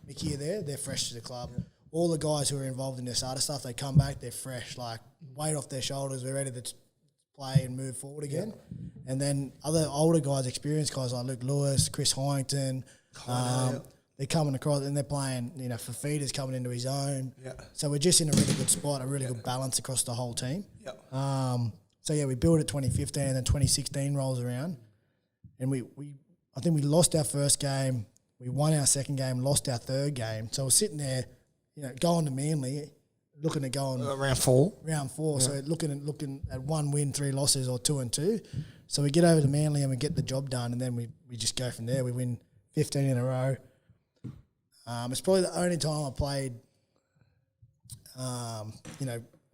Mickey are there. They're fresh to the club. Yeah. All the guys who are involved in this other stuff, they come back. They're fresh, like weight off their shoulders. We're ready to play and move forward again. Yeah. And then other older guys, experienced guys like Luke Lewis, Chris Hyington, they're coming across and they're playing. For feeders coming into his own. Yeah. So we're just in a really good spot, a really good balance across the whole team. Yeah. We build at 2015, and then 2016 rolls around, and I think we lost our first game. We won our second game, lost our third game. So we're sitting there, going to Manly, looking at going round four. Yeah. So looking at 1 win, 3 losses, or 2 and 2. So we get over to Manly and we get the job done, and then we just go from there. We win 15 in a row. It's probably the only time I played,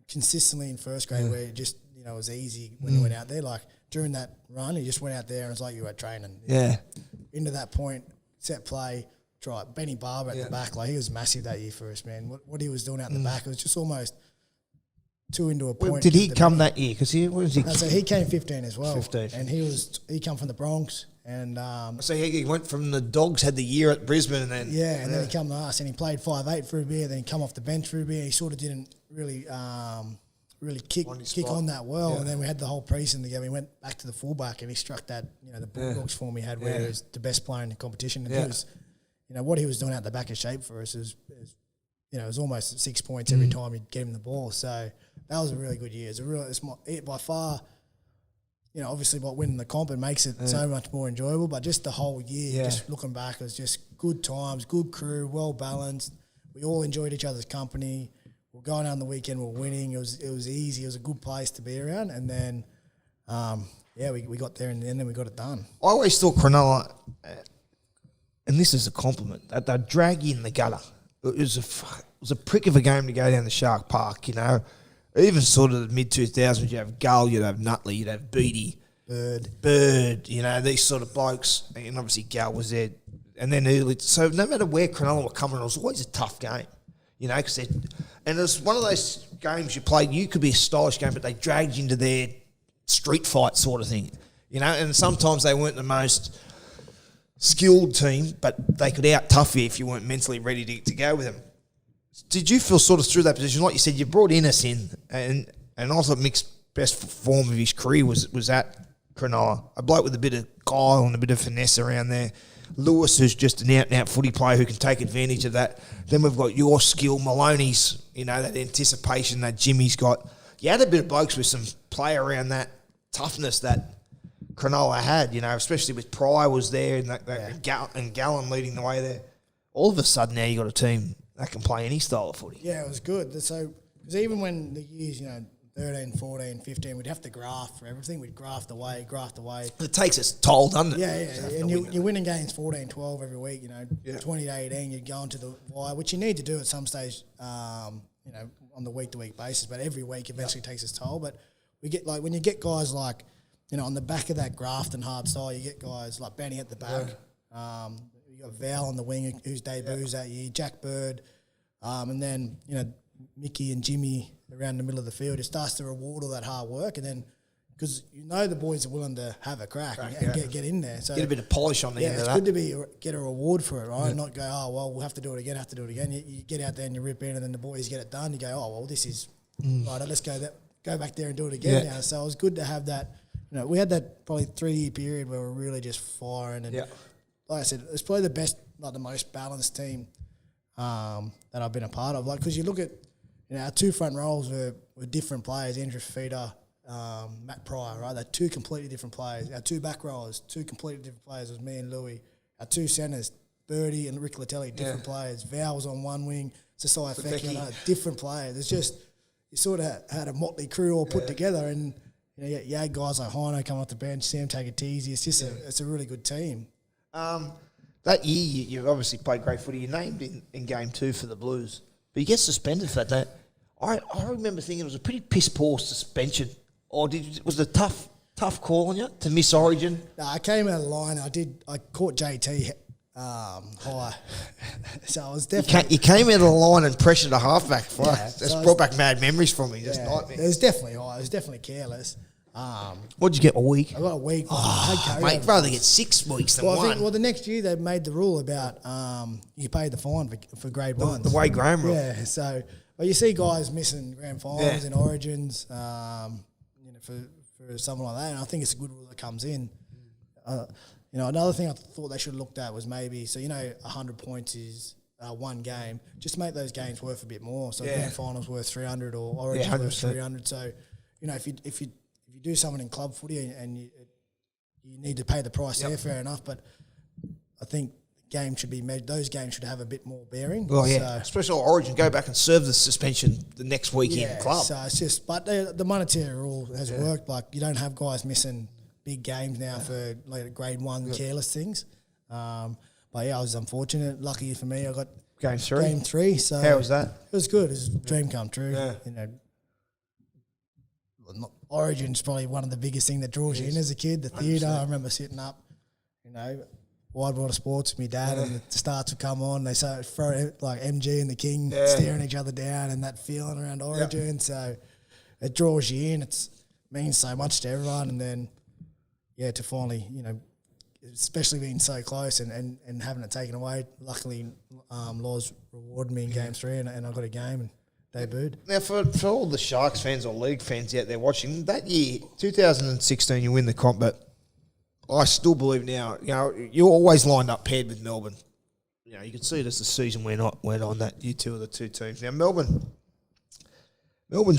consistently in first grade where it just it was easy when you went out there. Like during that run, you just went out there and it's like you were training. Yeah. Into that point, set play, try. Benny Barber at the back, like he was massive that year for us, man. What he was doing out the back, it was just almost 2 into a point. Well, did he come that year? Because so he came 15 as well. 15. And he come from the Bronx. And so he went from the Dogs, had the year at Brisbane, and then then he come to us and he played 5'8" for a bit. Then he come off the bench for a bit. He sort of didn't really kick on that well. Yeah. And then we had the whole preseason together. We went back to the fullback and he struck that the Bulldogs form he had where he was the best player in the competition. And he was what he was doing out the back of shape for us is it was almost 6 points every time you'd get him the ball. So that was a really good year. It's by far. Obviously, by winning the comp, it makes it so much more enjoyable. But just the whole year, just looking back, it was just good times, good crew, well balanced. We all enjoyed each other's company. We're going out on the weekend, we're winning. It was easy. It was a good place to be around. And then, we got there in the end and we got it done. I always thought Cronulla, and this is a compliment, that they'd drag you in the gutter. It was a prick of a game to go down the Shark Park, Even sort of the mid-2000s, you'd have Gull, you'd have Nutley, you'd have Beattie. Bird, these sort of blokes. And obviously Gull was there. And then early. So no matter where Cronulla were coming, it was always a tough game. Because and it was one of those games you played, you could be a stylish game, but they dragged you into their street fight sort of thing. And sometimes they weren't the most skilled team, but they could out-tough you if you weren't mentally ready to go with them. Did you feel sort of through that position? Like you said, you brought Innes in, and I thought Mick's best form of his career was at Cronulla. A bloke with a bit of guile and a bit of finesse around there. Lewis, who's just an out-and-out footy player who can take advantage of that. Then we've got your skill, Maloney's, that anticipation that Jimmy's got. You had a bit of blokes with some play around that toughness that Cronulla had, especially with Pryor was there and Gallen leading the way there. All of a sudden now you got a team that can play any style of footy. Yeah, it was good. So, because even when the years, 13, 14, 15, we'd have to graft for everything. We'd graft away. It takes its toll, doesn't it? Yeah. And you're winning games 14, 12 every week, 20 to 18, you'd go into the wire, which you need to do at some stage, on the week-to-week basis. But every week eventually takes its toll. But we get, when you get guys like, on the back of that graft and hard style, you get guys like Benny at the back. You got Val on the wing whose debuts that year, Jack Bird, and then, Mickey and Jimmy around the middle of the field. It starts to reward all that hard work, and then because the boys are willing to have a crack and get in there. So get a bit of polish on the end of that. It's good to get a reward for it, right? Not go, oh, well, we'll have to do it again, You get out there and you rip in, and then the boys get it done. You go, oh, well, this is right. Let's go back there and do it again now. So it was good to have that. We had that probably 3-year period where we're really just firing. And like I said, it's probably the best, like the most balanced team that I've been a part of. Like, because you look at, our two front rows were different players, Andrew Feeder, Matt Pryor, right? They're two completely different players. Our two back rowers, two completely different players, was me and Louis. Our two centres, Birdie and Rick Latelli, different players. Val was on one wing, Sasai Feki, different players. It's just, you sort of had a motley crew all put together, and you had guys like Hino come off the bench, Sam take it easy. It's just it's a really good team. That year, you obviously played great footy. You named in game 2 for the Blues, but you get suspended for that. I remember thinking it was a pretty piss poor suspension. Or was it a tough call on you to miss Origin? No, I came out of the line. I caught JT high, so I was definitely. You came out of the line and pressured a halfback. That's brought back mad memories for me. Just nightmare. It was definitely high. It was definitely careless. What'd you get? A week? I got a week. Mate, rather get 6 weeks than one. The next year they made the rule about you pay the fine for grade 1s. The Wade Graham rule. Yeah. So, but you see guys missing grand finals and Origins. For someone like that, and I think it's a good rule that comes in. Another thing I thought they should have looked at was maybe 100 points is one game. Just make those games worth a bit more. So grand finals worth 300 or Origins worth 300. So if you do something in club footy and you need to pay the price there, fair enough. But I think game should be measured. Those games should have a bit more bearing. Well, yeah, especially Origin go back and serve the suspension the next week in club. So it's just, but the monetary rule has worked. Like, you don't have guys missing big games now for like grade 1 careless things. But I was unfortunate. Lucky for me, I got game 3. Game 3. So how was that? It was good. It was a dream come true. Yeah. Origin's probably one of the biggest things that draws you in as a kid. The theatre. I remember sitting up, Wide World of Sports with my dad, and the starts would come on. They throw like MG and the King staring each other down, and that feeling around Origin. So it draws you in. It means so much to everyone, and then to finally, especially being so close and having it taken away. Luckily, Laws rewarded me in game 3, and I got a game and debuted. Now, for all the Sharks fans or league fans out there watching, that year, 2016, you win the comp, but I still believe now, you're always lined up paired with Melbourne. You can see it as the season went on that you two are the two teams. Now, Melbourne's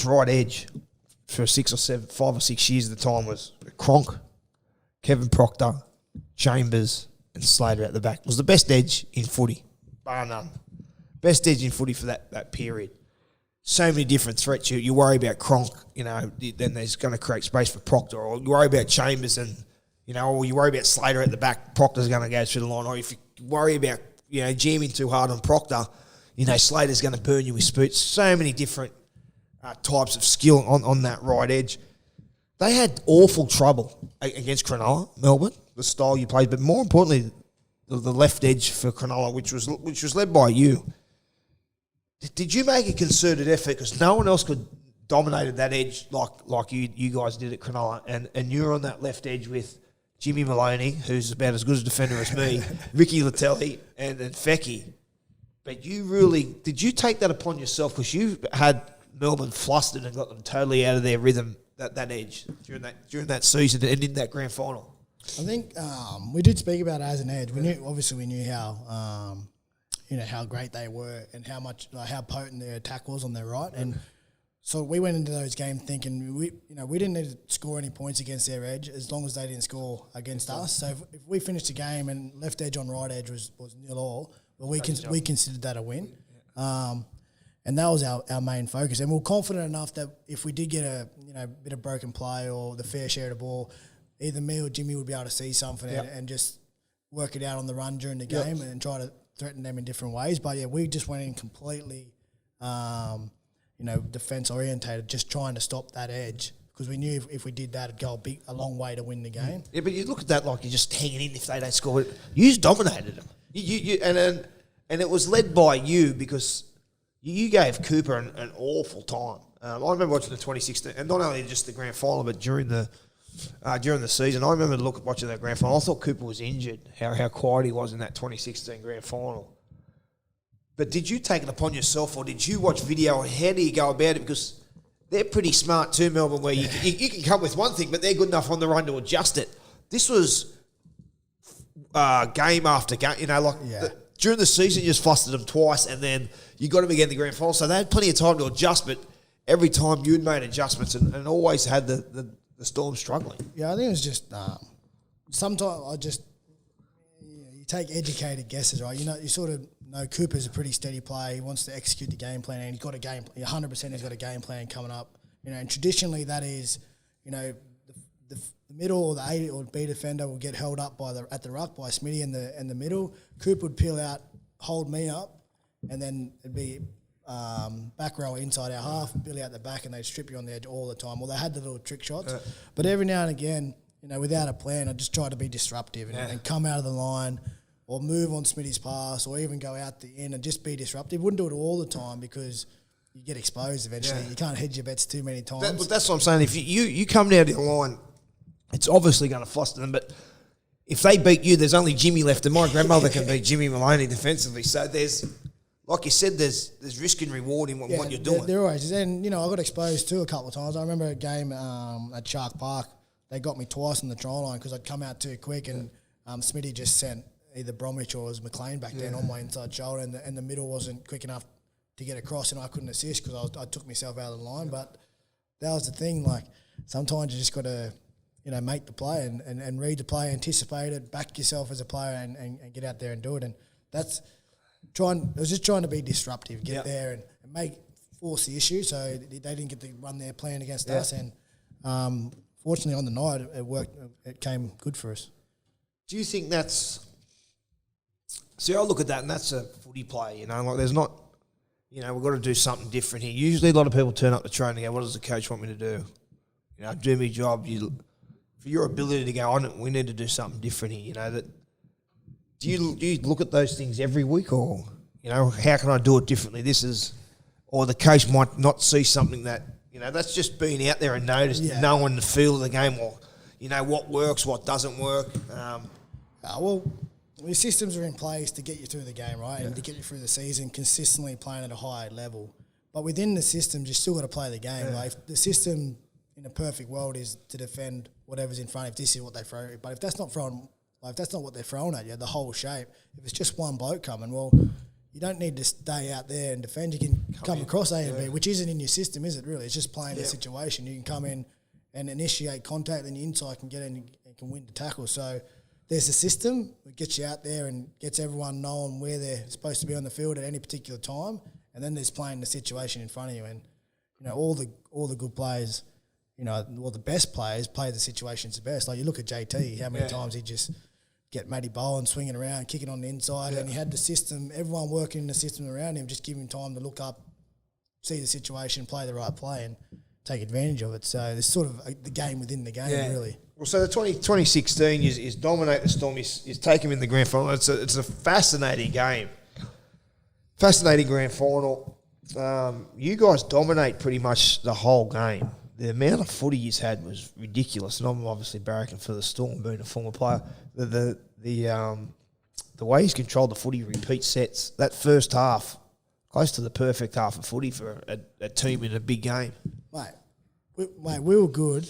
right edge for 5 or 6 years at the time was Cronk, Kevin Proctor, Chambers, and Slater at the back. Was the best edge in footy, bar none. Best edge in footy for that period. So many different threats. You worry about Cronk, then there's going to create space for Proctor, or you worry about Chambers and or you worry about Slater at the back, Proctor's going to go through the line. Or if you worry about, jamming too hard on Proctor, Slater's going to burn you with spoots. So many different types of skill on that right edge. They had awful trouble against Cronulla, Melbourne, the style you played, but more importantly, the left edge for Cronulla, which was led by you. Did you make a concerted effort, because no one else could dominated that edge like you guys did at Cronulla, and you're on that left edge with Jimmy Maloney, who's about as good a defender as me, Ricky Latelli, and Feki. But did you take that upon yourself, because you had Melbourne flustered and got them totally out of their rhythm, that edge during that season and in that grand final? I think we did speak about it as an edge. We knew how how great they were and how much how potent their attack was on their right, and so we went into those games thinking we didn't need to score any points against their edge as long as they didn't score against us. So if we finished the game and left edge on right edge was 0-0, well, we considered that a win. And that was our main focus. And we were confident enough that if we did get a bit of broken play or the fair share of the ball, either me or Jimmy would be able to see something and just work it out on the run during the game and try to threaten them in different ways. But we just went in completely, defense orientated, just trying to stop that edge, because we knew if we did that, it'd go a long way to win the game. Yeah, but you look at that like you're just hanging in if they don't score. You dominated them. And it was led by you, because you gave Cooper an awful time. I remember watching the 2016, and not only just the grand final, but during the during the season. I remember watching that grand final. I thought Cooper was injured, how quiet he was in that 2016 grand final. But did you take it upon yourself, or did you watch video, and how do you go about it? Because they're pretty smart too, Melbourne, where you can come with one thing, but they're good enough on the run to adjust it. This was game after game, during the season you just flustered them twice, and then you got them again in the grand final. So they had plenty of time to adjust, but every time you'd made adjustments and always had the Storm struggling. Yeah, I think it was just sometimes you take educated guesses, right? You sort of know Cooper's a pretty steady player. He wants to execute the game plan, and he's got a game. 100%, he's got a game plan coming up. And traditionally that is, the middle or the A or B defender will get held up at the ruck by Smitty in the middle. Cooper would peel out, hold me up, and then it'd be back row inside our half, Billy out the back, and they'd strip you on the edge all the time. Well, they had the little trick shots, but every now and again, without a plan, I just tried to be disruptive and come out of the line or move on Smitty's pass or even go out the end and just be disruptive. Wouldn't do it all the time because you get exposed eventually. Yeah. You can't hedge your bets too many times. That's what I'm saying. If you come down to the line, it's obviously going to foster them, but if they beat you, there's only Jimmy left, and my grandmother can beat Jimmy Maloney defensively. So there's, like you said, there's risk and reward in what you're doing. There always is. And, I got exposed too a couple of times. I remember a game at Shark Park. They got me twice on the try line because I'd come out too quick, and Smitty just sent either Bromwich or it was McLean back then on my inside shoulder, and the middle wasn't quick enough to get across, and I couldn't assist because I took myself out of the line. But that was the thing. Like, sometimes you just got to, make the play and read the play, anticipate it, back yourself as a player and get out there and do it. And that's I was just trying to be disruptive, get there and force the issue so they didn't get to run their plan against us. And fortunately on the night it worked. It came good for us. Do you think that's... See, I look at that and that's a footy play, like there's not... we've got to do something different here. Usually a lot of people turn up to training and go, what does the coach want me to do? Do my job. For your ability to go on it, we need to do something different here. Do you look at those things every week, or how can I do it differently? Or the coach might not see something that that's just being out there and noticed, knowing the feel of the game, or what works, what doesn't work. Well, the systems are in place to get you through the game, right, and to get you through the season, consistently playing at a high level. But within the systems, you still got to play the game. Like, if the system in a perfect world is to defend whatever's in front, if this is what they throw, but if that's not what they're throwing at you, the whole shape, if it's just one bloke coming, well, you don't need to stay out there and defend. You can come across A and B, which isn't in your system, is it really? It's just playing the situation. You can come in and initiate contact, then your inside can get in and can win the tackle. So there's a system that gets you out there and gets everyone knowing where they're supposed to be on the field at any particular time, and then there's playing the situation in front of you. And all the good players, the best players play the situations the best. Like, you look at JT, how many times he just get Matty Bowen swinging around, kicking on the inside, and he had the system, everyone working in the system around him, just giving time to look up, see the situation, play the right play, and take advantage of it. So there's sort of the game within the game, really. Well, so the 2016 is dominate the Storm, is take him in the grand final. It's a fascinating game. Fascinating grand final. You guys dominate pretty much the whole game. The amount of footy he's had was ridiculous, and I'm obviously barracking for the Storm, being a former player. The way he's controlled the footy, repeat sets, that first half, close to the perfect half of footy for a team in a big game. Mate, we were good.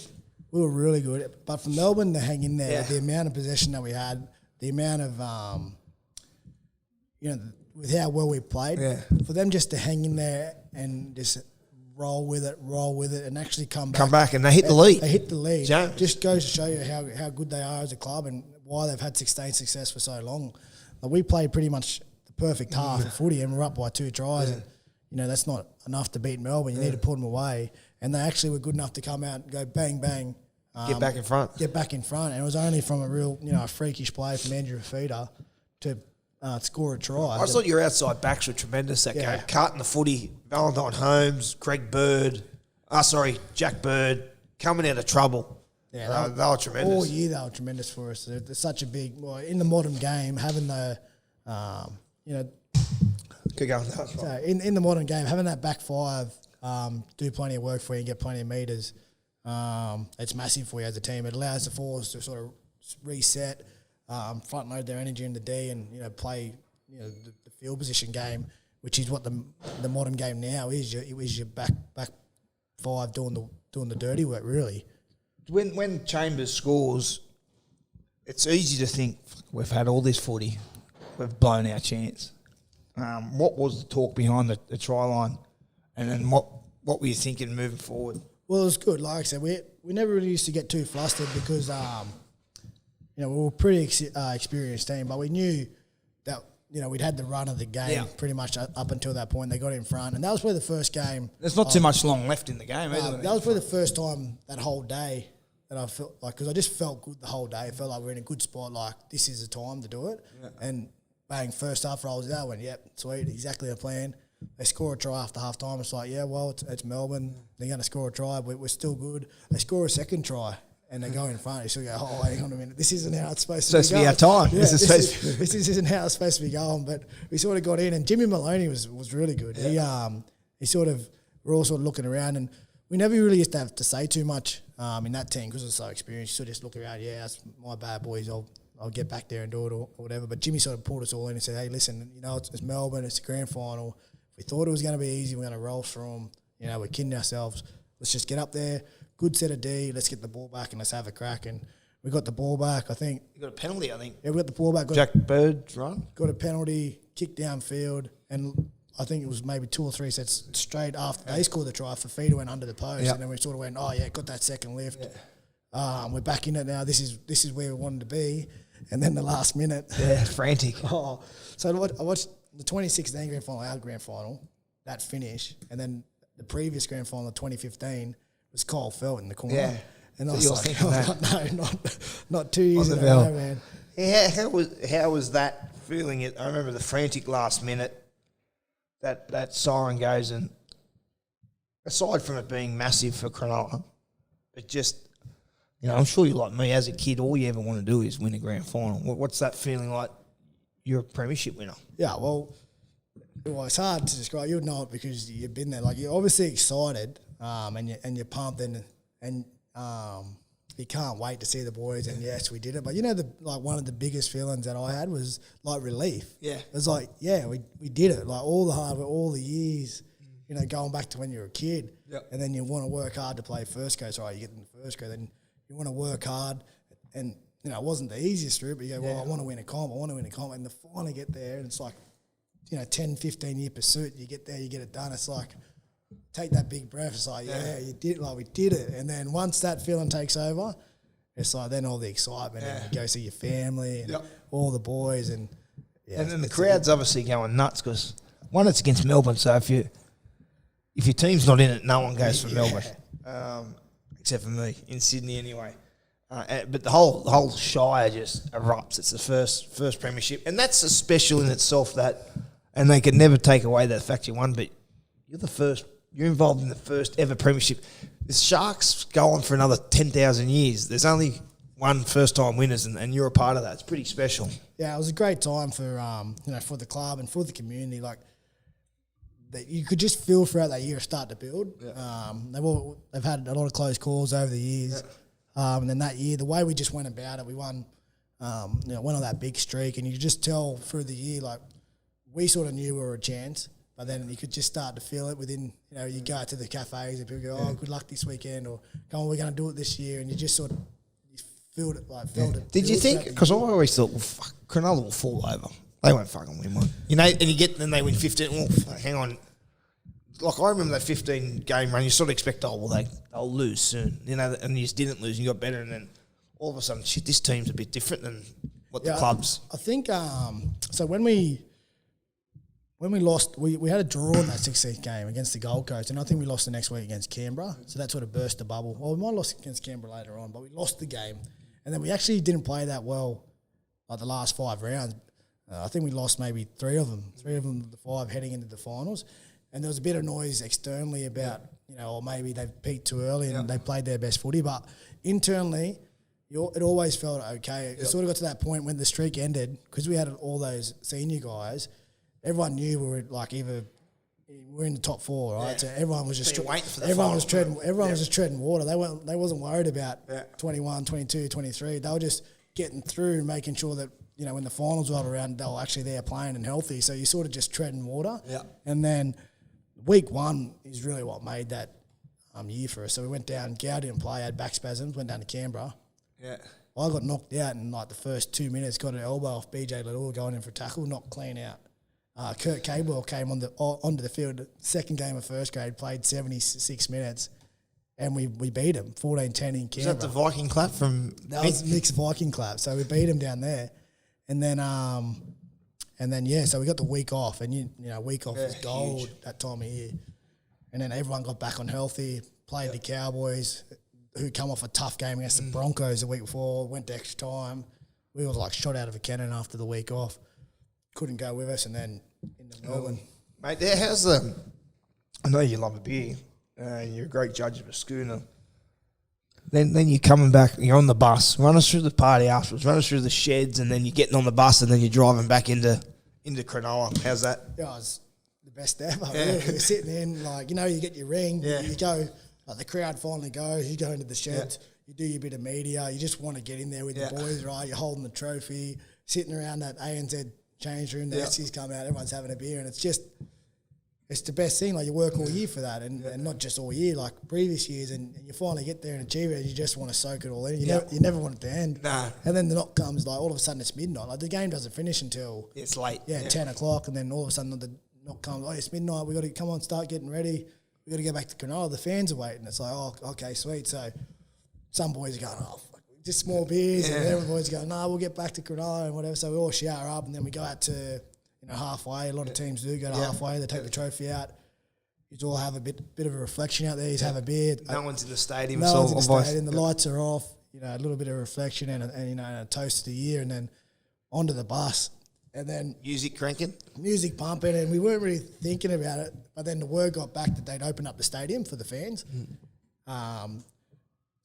We were really good. But for Melbourne to hang in there, the amount of possession that we had, the amount of, with how well we played, for them just to hang in there and just roll with it, and actually come back, and they hit the lead. They hit the lead. James. Just goes to show you how good they are as a club and why they've had sustained success for so long. Like, we played pretty much the perfect half of footy, and we're up by 2 tries. And, that's not enough to beat Melbourne. You need to put them away. And they actually were good enough to come out and go bang, bang. Get back in front. And it was only from a real, a freakish play from Andrew Fafita to score a try. I thought your outside backs were tremendous that game. Carting the footy, Valentine Holmes, Jack Bird, coming out of trouble. Yeah, they were tremendous. All year they were tremendous for us. They're such a big, in the modern game, having the, Could go. So in the modern game, having that back five do plenty of work for you and get plenty of metres it's massive for you as a team. It allows the forwards to sort of reset, front load their energy in the D, and play the field position game, which is what the modern game now is. It was your back five doing the dirty work, really. When Chambers scores, it's easy to think we've had all this footy, we've blown our chance. What was the talk behind the try line, and then what were you thinking moving forward? Well, it was good. Like I said, we never really used to get too flustered because we were a pretty experienced team, but we knew that we'd had the run of the game pretty much up until that point. They got in front, and that was probably the first game. There's not too much long left in the game either. That was probably the first time that whole day that I felt like, because I just felt good the whole day. I felt like we're in a good spot. Like, this is the time to do it. Yeah. And bang, first half rolls out. I went, yep, sweet, exactly the plan. They score a try after half time. It's like, yeah, well, it's Melbourne. They're going to score a try, but we're still good. They score a second try, and they go in front. You still go, oh, hang on a minute. This isn't how it's supposed to be going. Our time. Yeah, this isn't how it's supposed to be going. But we sort of got in, and Jimmy Maloney was really good. Yeah. He sort of, we're all sort of looking around, and we never really used to have to say too much in that team because it was so experienced. You sort of just look around, yeah, that's my bad, boys. I'll get back there and do it or whatever. But Jimmy sort of pulled us all in and said, hey, listen, it's Melbourne, it's the grand final. We thought it was going to be easy. We're going to roll through them. We're kidding ourselves. Let's just get up there. Good set of D. Let's get the ball back and let's have a crack. And we got the ball back, I think. You got a penalty, I think. Yeah, we got the ball back. Jack Bird's run. Got a penalty, kicked downfield, and I think it was maybe 2 or 3 sets straight after they scored the try. Fafita went under the post, and then we sort of went, oh, yeah, got that second lift. Yeah. We're back in it now. This is where we wanted to be. And then the last minute. Yeah, frantic. So I watched the 2016 grand final, our grand final, that finish, and then the previous grand final, 2015, was Kyle Felt in the corner. Yeah. And I was like, no, not 2 years ago, man. Yeah, how was that feeling? I remember the frantic last minute, that siren goes, and aside from it being massive for Cronulla, it just, I'm sure you're like me, as a kid, all you ever want to do is win a grand final. What's that feeling like? You're a premiership winner. Yeah, well, it's hard to describe. You'll know it because you've been there. Like, you're obviously excited, and you're pumped, and you can't wait to see the boys. And yes, we did it. But one of the biggest feelings that I had was like relief. Yeah, it was like, yeah, we did it. Like, all the hard work, all the years, going back to when you were a kid. Yep. And then you want to work hard to play first grade. So you get in the first grade, then you want to work hard, and it wasn't the easiest route, but you go, well, I want to win a comp, and the finally get there, and it's like, 10, 15-year pursuit, you get there, you get it done, it's like, take that big breath, it's like, yeah, you did it, like, we did it, and then once that feeling takes over, it's like, then all the excitement, and you go see your family, and all the boys, and and then the crowd's obviously going nuts, because, one, it's against Melbourne, so if your team's not in it, no one goes for Melbourne, except for me, in Sydney anyway. But the whole Shire just erupts. It's the first premiership, and that's a special in itself. And they can never take away that fact you won. But you're the first. You're involved in the first ever premiership. The Sharks go on for another 10,000 years. There's only one first-time winners, and you're a part of that. It's pretty special. Yeah, it was a great time for for the club and for the community. Like, that you could just feel throughout that year start to build. Yeah. They've had a lot of close calls over the years. Yeah. And then that year, the way we just went about it, we won, went on that big streak, and you could just tell through the year, like, we sort of knew we were a chance, but then you could just start to feel it within, you go to the cafes and people go, oh, good luck this weekend, or come on, we're going to do it this year, and you just sort of felt it. Did you think, because I always thought, well, fuck, Cronulla will fall over. They won't fucking win one. And then they win 15, well, hang on. Like, I remember that 15-game run, you sort of expect, they'll lose soon, and you just didn't lose, and you got better, and then all of a sudden, shit, this team's a bit different than what the clubs. I think, so when we lost, we had a draw in that 16th game against the Gold Coast, and I think we lost the next week against Canberra, so that sort of burst the bubble. Well, we might have lost against Canberra later on, but we lost the game, and then we actually didn't play that well, like the last 5 rounds. I think we lost maybe 3 of them, the 5 heading into the finals. And there was a bit of noise externally about, or maybe they've peaked too early and they played their best footy. But internally, it always felt okay. It sort of got to that point when the streak ended, because we had all those senior guys, everyone knew we were like either we're in the top 4, right? So everyone was just waiting for the everyone was final. treading everyone was just treading water. They wasn't worried about 21, 22, 23. They were just getting through and making sure that, when the finals rolled around, they were actually there playing and healthy. So you sort of just treading water. Yeah. And then week 1 is really what made that year for us. So we went down, Gow didn't play, had back spasms, went down to Canberra. Yeah. I got knocked out in like the first 2 minutes, got an elbow off BJ Little going in for a tackle, knocked clean out. Kurt Cabell came onto the field, second game of first grade, played 76 minutes, and we beat him 14-10 in Canberra. Was that the Viking clap from? That was mixed Viking clap. So we beat him down there, and then so we got the week off, and week off is gold huge. that time of year, and then everyone got back on healthy, played the Cowboys, who come off a tough game against the Broncos the week before, went to extra time. We were like shot out of a cannon after the week off. Couldn't go with us, and then into Melbourne. Mate, I know you love a beer. You're a great judge of a schooner. Then you're coming back, you're on the bus, run us through the party afterwards, run us through the sheds, and then you're getting on the bus, and then you're driving back into Cronulla. How's that? Yeah, it was the best ever. Yeah. You're sitting in, you get your ring, you go, the crowd finally goes, you go into the sheds, you do your bit of media, you just want to get in there with the boys, right? You're holding the trophy, sitting around that ANZ change room, the SC's come out, everyone's having a beer, and it's the best thing. Like, you work all year for that, and not just all year, like previous years, and you finally get there and achieve it, and you just want to soak it all in. You never want it to end. Nah. And then the knock comes, like, all of a sudden it's midnight. Like, the game doesn't finish until... It's late. 10 o'clock, and then all of a sudden the knock comes, it's midnight, we got to come on, start getting ready. We got to go back to Cronulla. The fans are waiting. It's like, okay, sweet. So some boys are going, fuck, just small beers, and everybody's going, we'll get back to Cronulla and whatever. So we all shower up, and then we go out to halfway. A lot of teams do go to halfway. They take the trophy out. You all have a bit of a reflection out there. You have a beer. No one's in the stadium. No one's in the stadium. The lights are off. A little bit of reflection and a toast to the year, and then onto the bus, and then music cranking, music pumping, and we weren't really thinking about it. But then the word got back that they'd open up the stadium for the fans.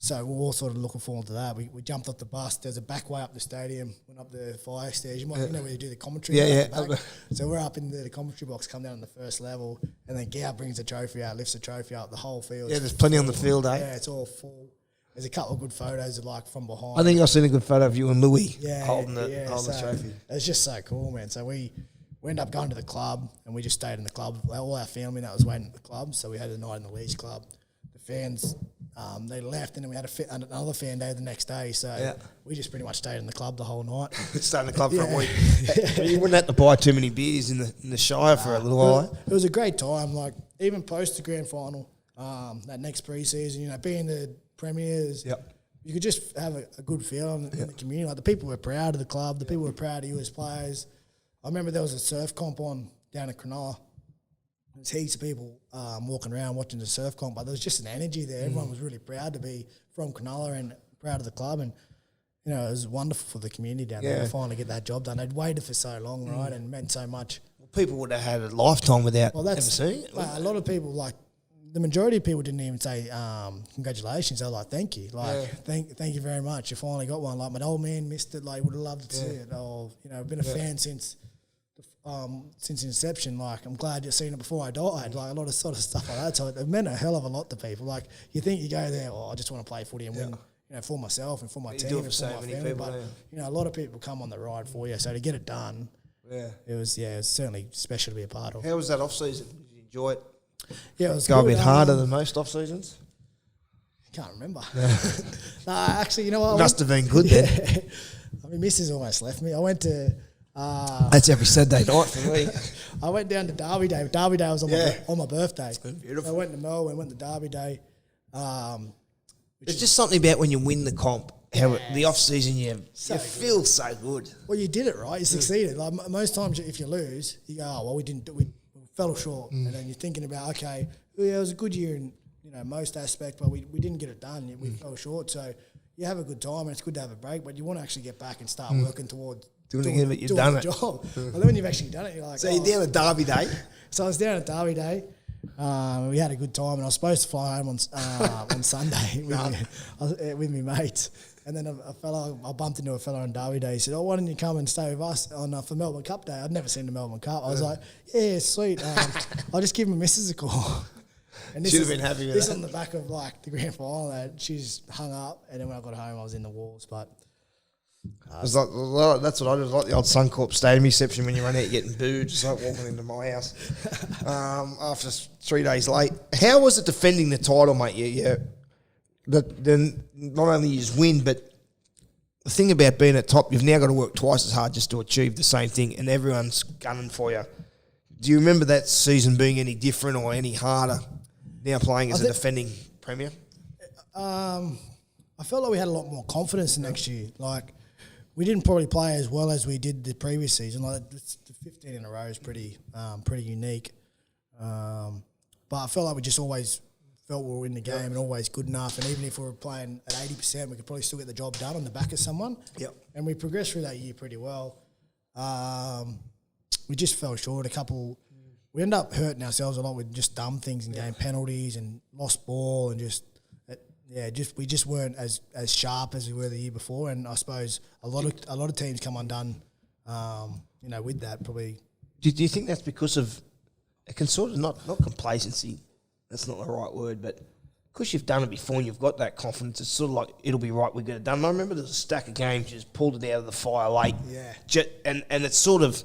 So we're all sort of looking forward to that. We jumped off the bus. There's a back way up the stadium. Went up the fire stairs. You might know where you do the commentary. So we're up in the commentary box. Come down on the first level, and then Gow brings the trophy out, lifts the trophy out. The whole field. Yeah, there's plenty on the field, eh? Yeah, it's all full. There's a couple of good photos of from behind. I think I've seen a good photo of you and Louis holding so the trophy. It's just so cool, man. So we ended up going to the club, and we just stayed in the club. All our family that was waiting at the club, so we had a night in the Leeds club. The fans, they left, and then we had another fan day the next day. So we just pretty much stayed in the club the whole night. Stayed in the club for a week. You wouldn't have to buy too many beers in the Shire for a little while. It was a great time. Like, even post the grand final, that next pre-season, being the premiers. You could just have a good feel in the community. Like, the people were proud of the club. The people were proud of you as players. I remember there was a surf comp on down at Cronulla. There's heaps of people walking around watching the surf comp, but there was just an energy there. Everyone was really proud to be from Cronulla and proud of the club, and it was wonderful for the community down there to finally get that job done. They'd waited for so long, right, and meant so much. Well, people would have had a lifetime without ever seeing it. A lot of people, the majority of people didn't even say congratulations. They were like, thank you. Thank you very much. You finally got one. Like, my old man missed it. Like, would have loved to see it. Or, I've been a fan since inception. Like, I'm glad you've seen it before I died. Like, a lot of sort of stuff like that. So it meant a hell of a lot to people. Like, you think you go there, I just want to play footy and win, for myself and for my team and for my family. But, a lot of people come on the ride for you. So to get it done, it was certainly special to be a part of. How was that off season? Did you enjoy it? Yeah, it was go good. A bit harder than most off seasons. Can't remember. No, actually, you know what? Must have been good then. I mean, missus almost left me. I went to. That's every Saturday night for me. I went down to Derby Day. Derby Day was on my birthday. Beautiful. So I went to Melbourne, went to Derby Day. There's just something about when you win the comp, how the off season you feel so good. Well, you did it right. You succeeded. Like, most times, if you lose, you go, we fell short, and then you're thinking about, okay, it was a good year in most aspects, but we didn't get it done. We fell short. So you have a good time, and it's good to have a break, but you want to actually get back and start working towards doing it again, but you've done it. Job. Well, then when you've actually done it, you're like, so you're down at Derby Day. So I was down at Derby Day. We had a good time, and I was supposed to fly home on Sunday with my mates. And then I bumped into a fella on Derby Day. He said, "Oh, why didn't you come and stay with us for Melbourne Cup Day?" I'd never seen the Melbourne Cup. I was like, "Yeah, sweet. I'll just give my missus a call." And Should have been happy with this that. on the back of like the grand final. And she's hung up, and then when I got home, I was in the walls. But It's like, that's what I do. Like the old Suncorp Stadium reception when you run out getting booed, just like walking into my house after 3 days late. How was it defending the title, mate? Not only you just win, but the thing about being at top, you've now got to work twice as hard just to achieve the same thing, and everyone's gunning for you. Do you remember that season being any different or any harder now playing as a defending premier? I felt like we had a lot more confidence the next year. Like, we didn't probably play as well as we did the previous season. Like, the 15 in a row is pretty unique. But I felt like we just always felt we were in the game and always good enough. And even if we were playing at 80%, we could probably still get the job done on the back of someone. Yep. And we progressed through that year pretty well. We just fell short. We ended up hurting ourselves a lot with just dumb things and game penalties and lost ball and we just weren't as sharp as we were the year before. And I suppose a lot of teams come undone, with that probably. Do you think that's because of it can sort of not complacency? That's not the right word, but because you've done it before and you've got that confidence, it's sort of like it'll be right. We get it done. And I remember there's a stack of games you just pulled it out of the fire late, and it sort of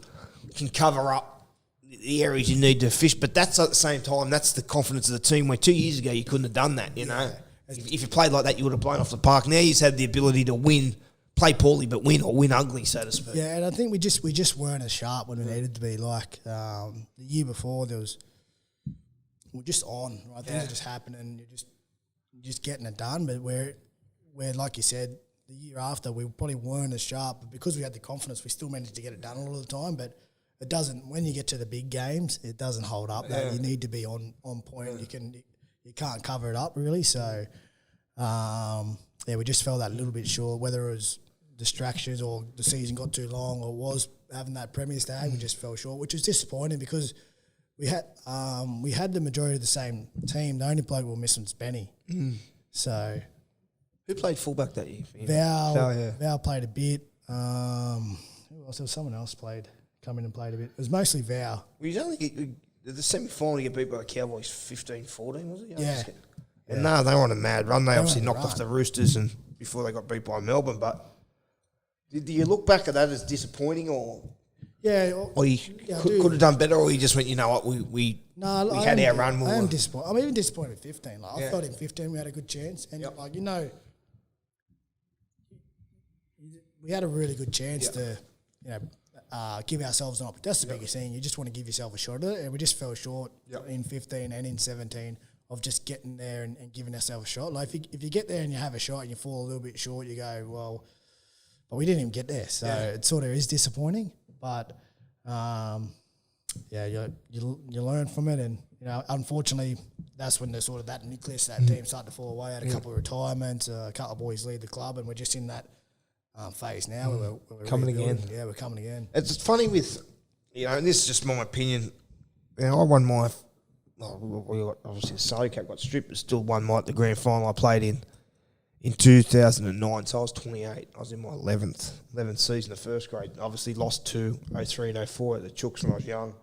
can cover up the areas you need to fish. But that's at the same time, that's the confidence of the team. Where 2 years ago you couldn't have done that. You know, if you played like that, you would have blown off the park. Now you've had the ability to win, play poorly but win, or win ugly, so to speak. Yeah, and I think we just weren't as sharp when we needed to be. Like the year before, we're just on, right? Things are just happening. You're just getting it done. But where like you said, the year after we probably weren't as sharp, but because we had the confidence, we still managed to get it done a lot of the time. But it doesn't. When you get to the big games, it doesn't hold up. That you need to be on point. You can't cover it up really. So we just fell that little bit short. Whether it was distractions or the season got too long, or it was having that Premier's Day, we just fell short, which was disappointing because we had the majority of the same team. The only bloke we were missing was Benny. So who played fullback that year? Val played a bit. Who else? There was someone else come in and played a bit. It was mostly Val. We only the semi-final you get beat by the Cowboys 15-14, was it? Yeah. And no, they were on a mad run. They obviously knocked off the Roosters and before they got beat by Melbourne. But do you look back at that as disappointing, or or you could have done better, or you just went, you know what, we had our run more? I am disappointed. I'm even disappointed at 15. Like, I thought in 15 we had a good chance, and we had a really good chance to give ourselves an opportunity. That's the biggest thing. You just want to give yourself a shot at it, and we just fell short in 15 and in 17 of just getting there and giving ourselves a shot. Like if you get there and you have a shot and you fall a little bit short, you go, well, but we didn't even get there, so it sort of is disappointing. But you learn from it, and unfortunately, that's when the sort of that nucleus of that team started to fall away. Had a couple of retirements, a couple of boys leave the club, and we're just in that phase now. Where we're coming again. Yeah, we're coming again. It's funny with, and this is just my opinion. I won my, obviously the salary cap got stripped, but still won at the grand final I played in 2009. So I was 28. I was in my 11th season of first grade. Obviously lost to 03 and 04 at the Chooks when I was young.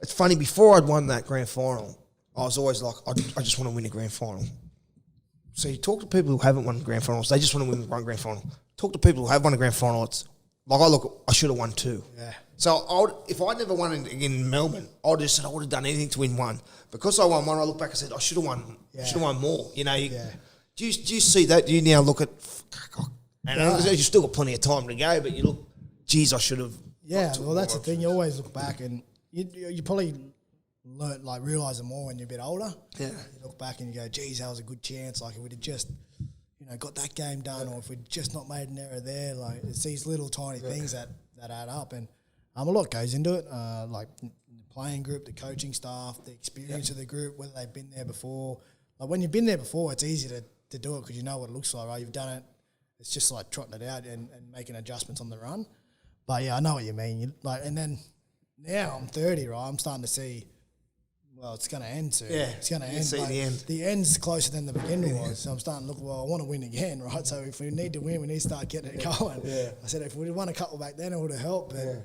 It's funny, before I'd won that grand final, I was always like, I just want to win a grand final. So you talk to people who haven't won grand finals, they just want to win one grand final. Talk to people who have won a grand final, it's like I should have won two. Yeah. So if I'd never won in Melbourne, I'd just said I would have done anything to win one. Because I won one, I look back and said I should have won. Should have won more. Do you see that? Do you now look at, and you've still got plenty of time to go, but you look, geez, I should have. Yeah, well, that's the thing. You always look back, and you probably realise it more when you're a bit older. Yeah. You look back and you go, geez, that was a good chance. Like if we'd have just, got that game done, or if we'd just not made an error there. Like it's these little tiny things that add up, and a lot goes into it. Like the playing group, the coaching staff, the experience of the group, whether they've been there before. Like when you've been there before, it's easy to do it because you know what it looks like, right? You've done it. It's just like trotting it out and making adjustments on the run. But yeah, I know what you mean. And then now I'm 30, right? I'm starting to see well, it's going to end soon. Yeah, It's going to you end. see the end. The end's closer than the beginning was. So I'm starting to look, well, I want to win again, right? So if we need to win, we need to start getting it going. Yeah. I said, if we'd won a couple back then, it would have helped. But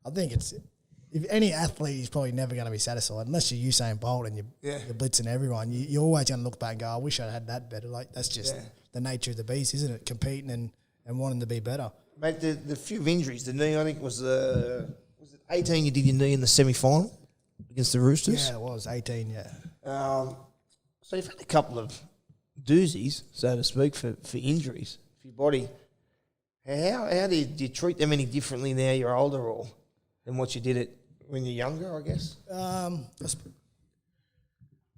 I think if any athlete is probably never going to be satisfied, unless you're Usain Bolt and you're blitzing everyone, you're always going to look back and go, I wish I had that better. Like, that's just the nature of the beast, isn't it? Competing and wanting to be better. Mate, the few injuries, the knee, I think was it 18 you did your knee in the semi-final against the Roosters? Yeah, it was 18, yeah. So you've had a couple of doozies, so to speak, for injuries for your body. How do you treat them any differently now you're older or than what you did it when you're younger, I guess? When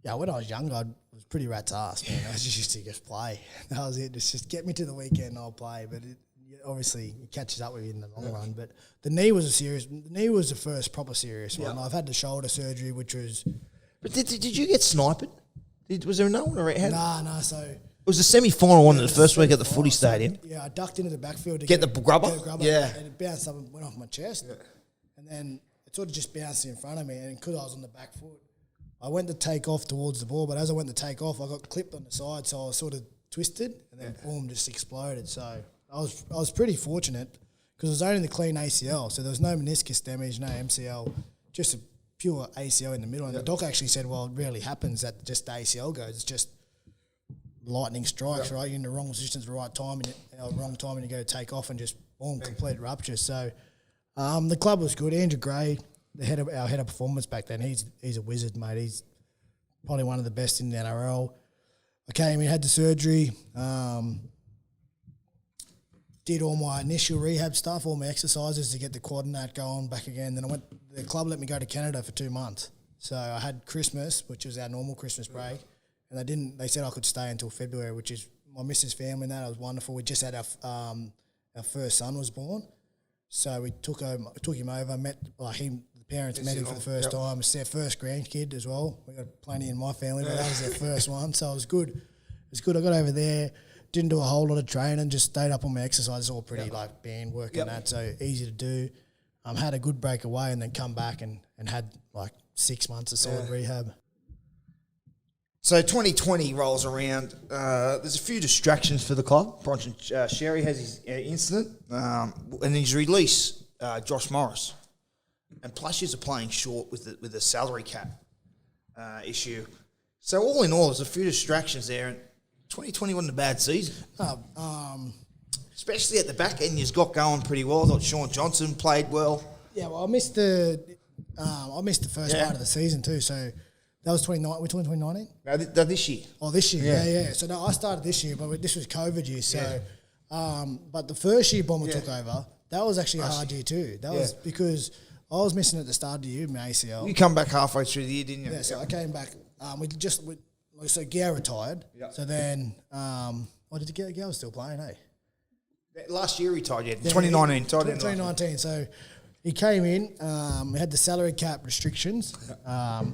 I was younger, I was pretty rat's ass, man. I just used to just play. That was it. Just get me to the weekend and I'll play. But obviously it catches up with you in the long run. But the knee was the first proper serious one. I've had the shoulder surgery, which was... But did you get sniped? Was there no one around? No. So it was the semi-final one, the first week at the footy stadium. I ducked into the backfield to get the grubber. Yeah, and it bounced up and went off my chest, and then it sort of just bounced in front of me. And because I was on the back foot, I went to take off towards the ball, but as I went to take off, I got clipped on the side, so I was sort of twisted, and then boom, just exploded. So I was pretty fortunate because it was only the clean ACL, so there was no meniscus damage, no MCL, just a pure ACL in the middle. And the doc actually said, well, it rarely happens that just the ACL goes. It's just lightning strikes, right? You're in the wrong position at the right time, wrong time, and you go to take off and just boom, complete rupture. So the club was good. Andrew Gray, our head of performance back then, he's a wizard, mate. He's probably one of the best in the NRL. I came in, had the surgery, did all my initial rehab stuff, all my exercises to get the quad and that going back again. Then the club let me go to Canada for 2 months. So I had Christmas, which was our normal Christmas break, and they said I could stay until February, which is my missus' family and that. It was wonderful. We just had our first son was born. So we took him over, the parents met him for the first time. It's their first grandkid as well. We got plenty in my family, but that was their first one. So it was good. It was good. I got over there, didn't do a whole lot of training, just stayed up on my exercises, all pretty like band work and that, so easy to do. Had a good break away and then come back and had like 6 months of solid rehab. So 2020 rolls around. There's a few distractions for the club. Bronson Sherry has his incident, and his release, Josh Morris, and Plushies are playing short with the salary cap issue. So all in all, there's a few distractions there, and 2020 wasn't a bad season. Especially at the back end, you've got going pretty well. I thought Sean Johnson played well. Yeah, well, I missed the first part of the season too. So that was 2019. We're talking 2019. No, this year. Oh, this year. Yeah. So no, I started this year, but this was COVID year. So, but the first year Bomber took over. That was actually a hard year too. That was because I was missing at the start of the year, my ACL. You come back halfway through the year, didn't you? Yeah. So I came back. So Gow retired. Yeah. So then, did Gow was still playing? Hey. Last year he retired, 2019. 2019. So he came in, he had the salary cap restrictions.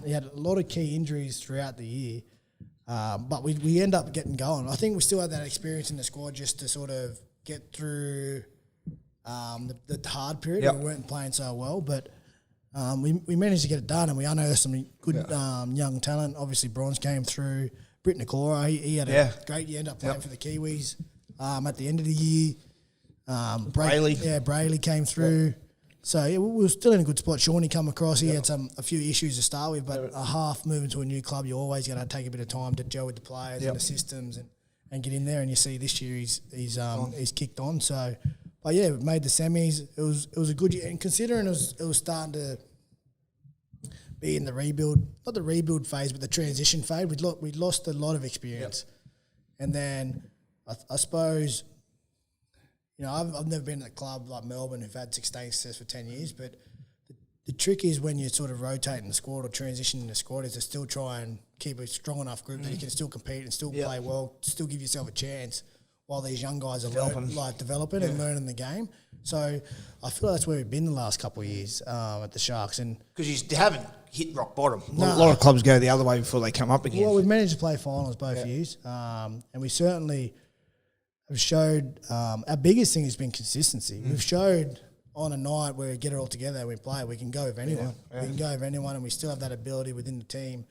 He had a lot of key injuries throughout the year. But we end up getting going. I think we still had that experience in the squad just to sort of get through the hard period. Yep. We weren't playing so well, but we managed to get it done, and we unearthed some good young talent. Obviously, Bronze came through. Britt Nicora, he had a great year, ended up playing for the Kiwis at the end of the year. Brayley came through. So we were still in a good spot. Shawnee come across. He had a few issues to start with, but a half moving to a new club, you're always going to take a bit of time to gel with the players and the systems and get in there. And you see this year he's kicked on. So, but yeah, we made the semis. It was a good year, and considering it was starting to be in the rebuild, not the rebuild phase, but the transition phase. We lost a lot of experience, and then I suppose. I've never been at a club like Melbourne who've had sustained success for 10 years, but the trick is when you're sort of rotating the squad or transitioning the squad is to still try and keep a strong enough group that you can still compete and still play well, still give yourself a chance while these young guys are developing and learning the game. So I feel that's where we've been the last couple of years at the Sharks. Because you haven't hit rock bottom. A lot of clubs go the other way before they come up again. Well, we've managed to play finals both years, and we certainly have showed our biggest thing has been consistency. We've showed on a night where we get it all together and we play, we can go with anyone. Yeah. We can go with anyone, and we still have that ability within the team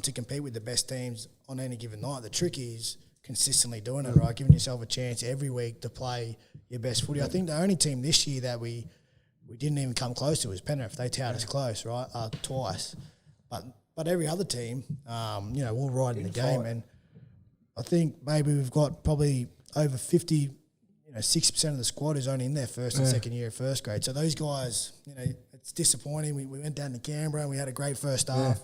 to compete with the best teams on any given night. The trick is consistently doing it, right? Giving yourself a chance every week to play your best footy. I think the only team this year that we didn't even come close to was Penrith. They touted us close, right, twice. But every other team, we'll ride in the game. And I think maybe we've got probably over 50, 6% of the squad is only in their first and second year of first grade. So those guys, it's disappointing. We went down to Canberra and we had a great first half.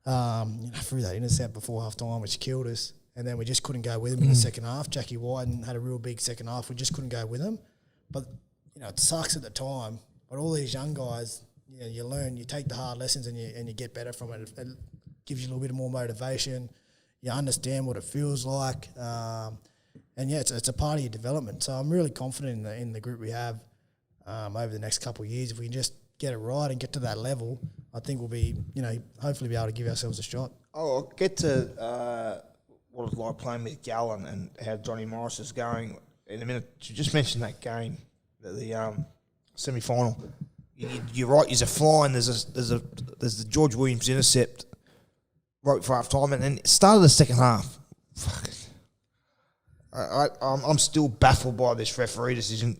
Threw that intercept before half time, which killed us. And then we just couldn't go with him in the second half. Jackie Whiten had a real big second half. We just couldn't go with him. But, it sucks at the time. But all these young guys, you learn, you take the hard lessons and you get better from it. It gives you a little bit more motivation. You understand what it feels like. It's a part of your development. So I'm really confident in the group we have over the next couple of years. If we can just get it right and get to that level, I think we'll be, hopefully be able to give ourselves a shot. Oh, I'll get to what it's like playing with Gallen and how Johnny Morris is going in a minute. You just mentioned that game, the semi-final. You're right. You're flying. There's the George Williams intercept right for half time, and then started the second half. Fuck. I'm still baffled by this referee decision.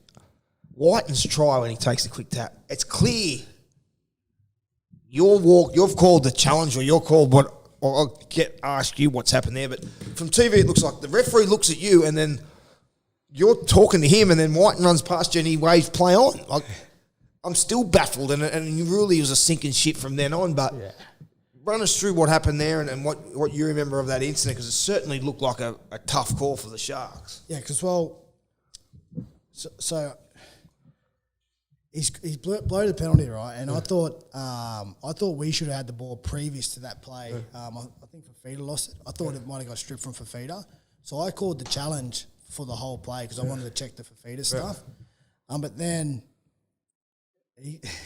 Whiten's try when he takes the quick tap. It's clear. You've called the challenge, or you're called what. Or I'll ask you what's happened there, but from TV it looks like the referee looks at you and then you're talking to him, and then Whiten runs past you and he waves play on. Like, I'm still baffled, and really was a sinking ship from then on. But run us through what happened there and what you remember of that incident, because it certainly looked like a tough call for the Sharks. Yeah, because He's blown the penalty, right? And I thought we should have had the ball previous to that play. I think Fafita lost it. I thought it might have got stripped from Fafita. So I called the challenge for the whole play because I wanted to check the Fafita stuff. But then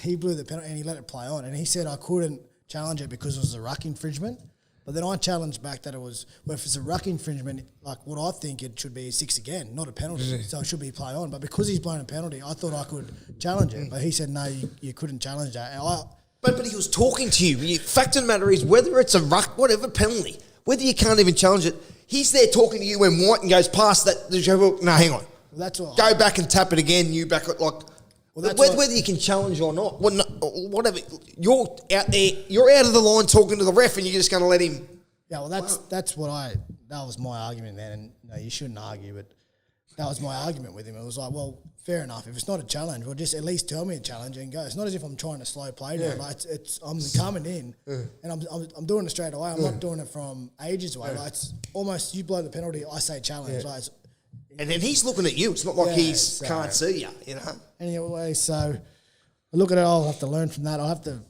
he blew the penalty and he let it play on. And he said I couldn't challenge it because it was a ruck infringement. But then I challenged back that if it's a ruck infringement, like what I think it should be 6 again, not a penalty. So it should be play on. But because he's blown a penalty, I thought I could challenge it. But he said, no, you couldn't challenge that. And But he was talking to you. The fact of the matter is, whether it's a ruck, whatever penalty, whether you can't even challenge it, he's there talking to you when Whiten goes past that. No, hang on. Well, that's what Go back and tap it again. You back it like. Whether you can challenge or not, whatever. You're out there. You're out of the line talking to the ref, and you're just going to let him. Yeah, well, that was my argument then, and you shouldn't argue, but that was my argument with him. It was like, well, fair enough. If it's not a challenge, well, just at least tell me a challenge and go. It's not as if I'm trying to slow play to it. Like I'm coming in, and I'm doing it straight away. I'm not doing it from ages away. Like it's almost you blow the penalty, I say challenge. Like and then he's looking at you. It's not like can't see you, Anyway, so I look at it, I'll have to learn from that. I'll have to,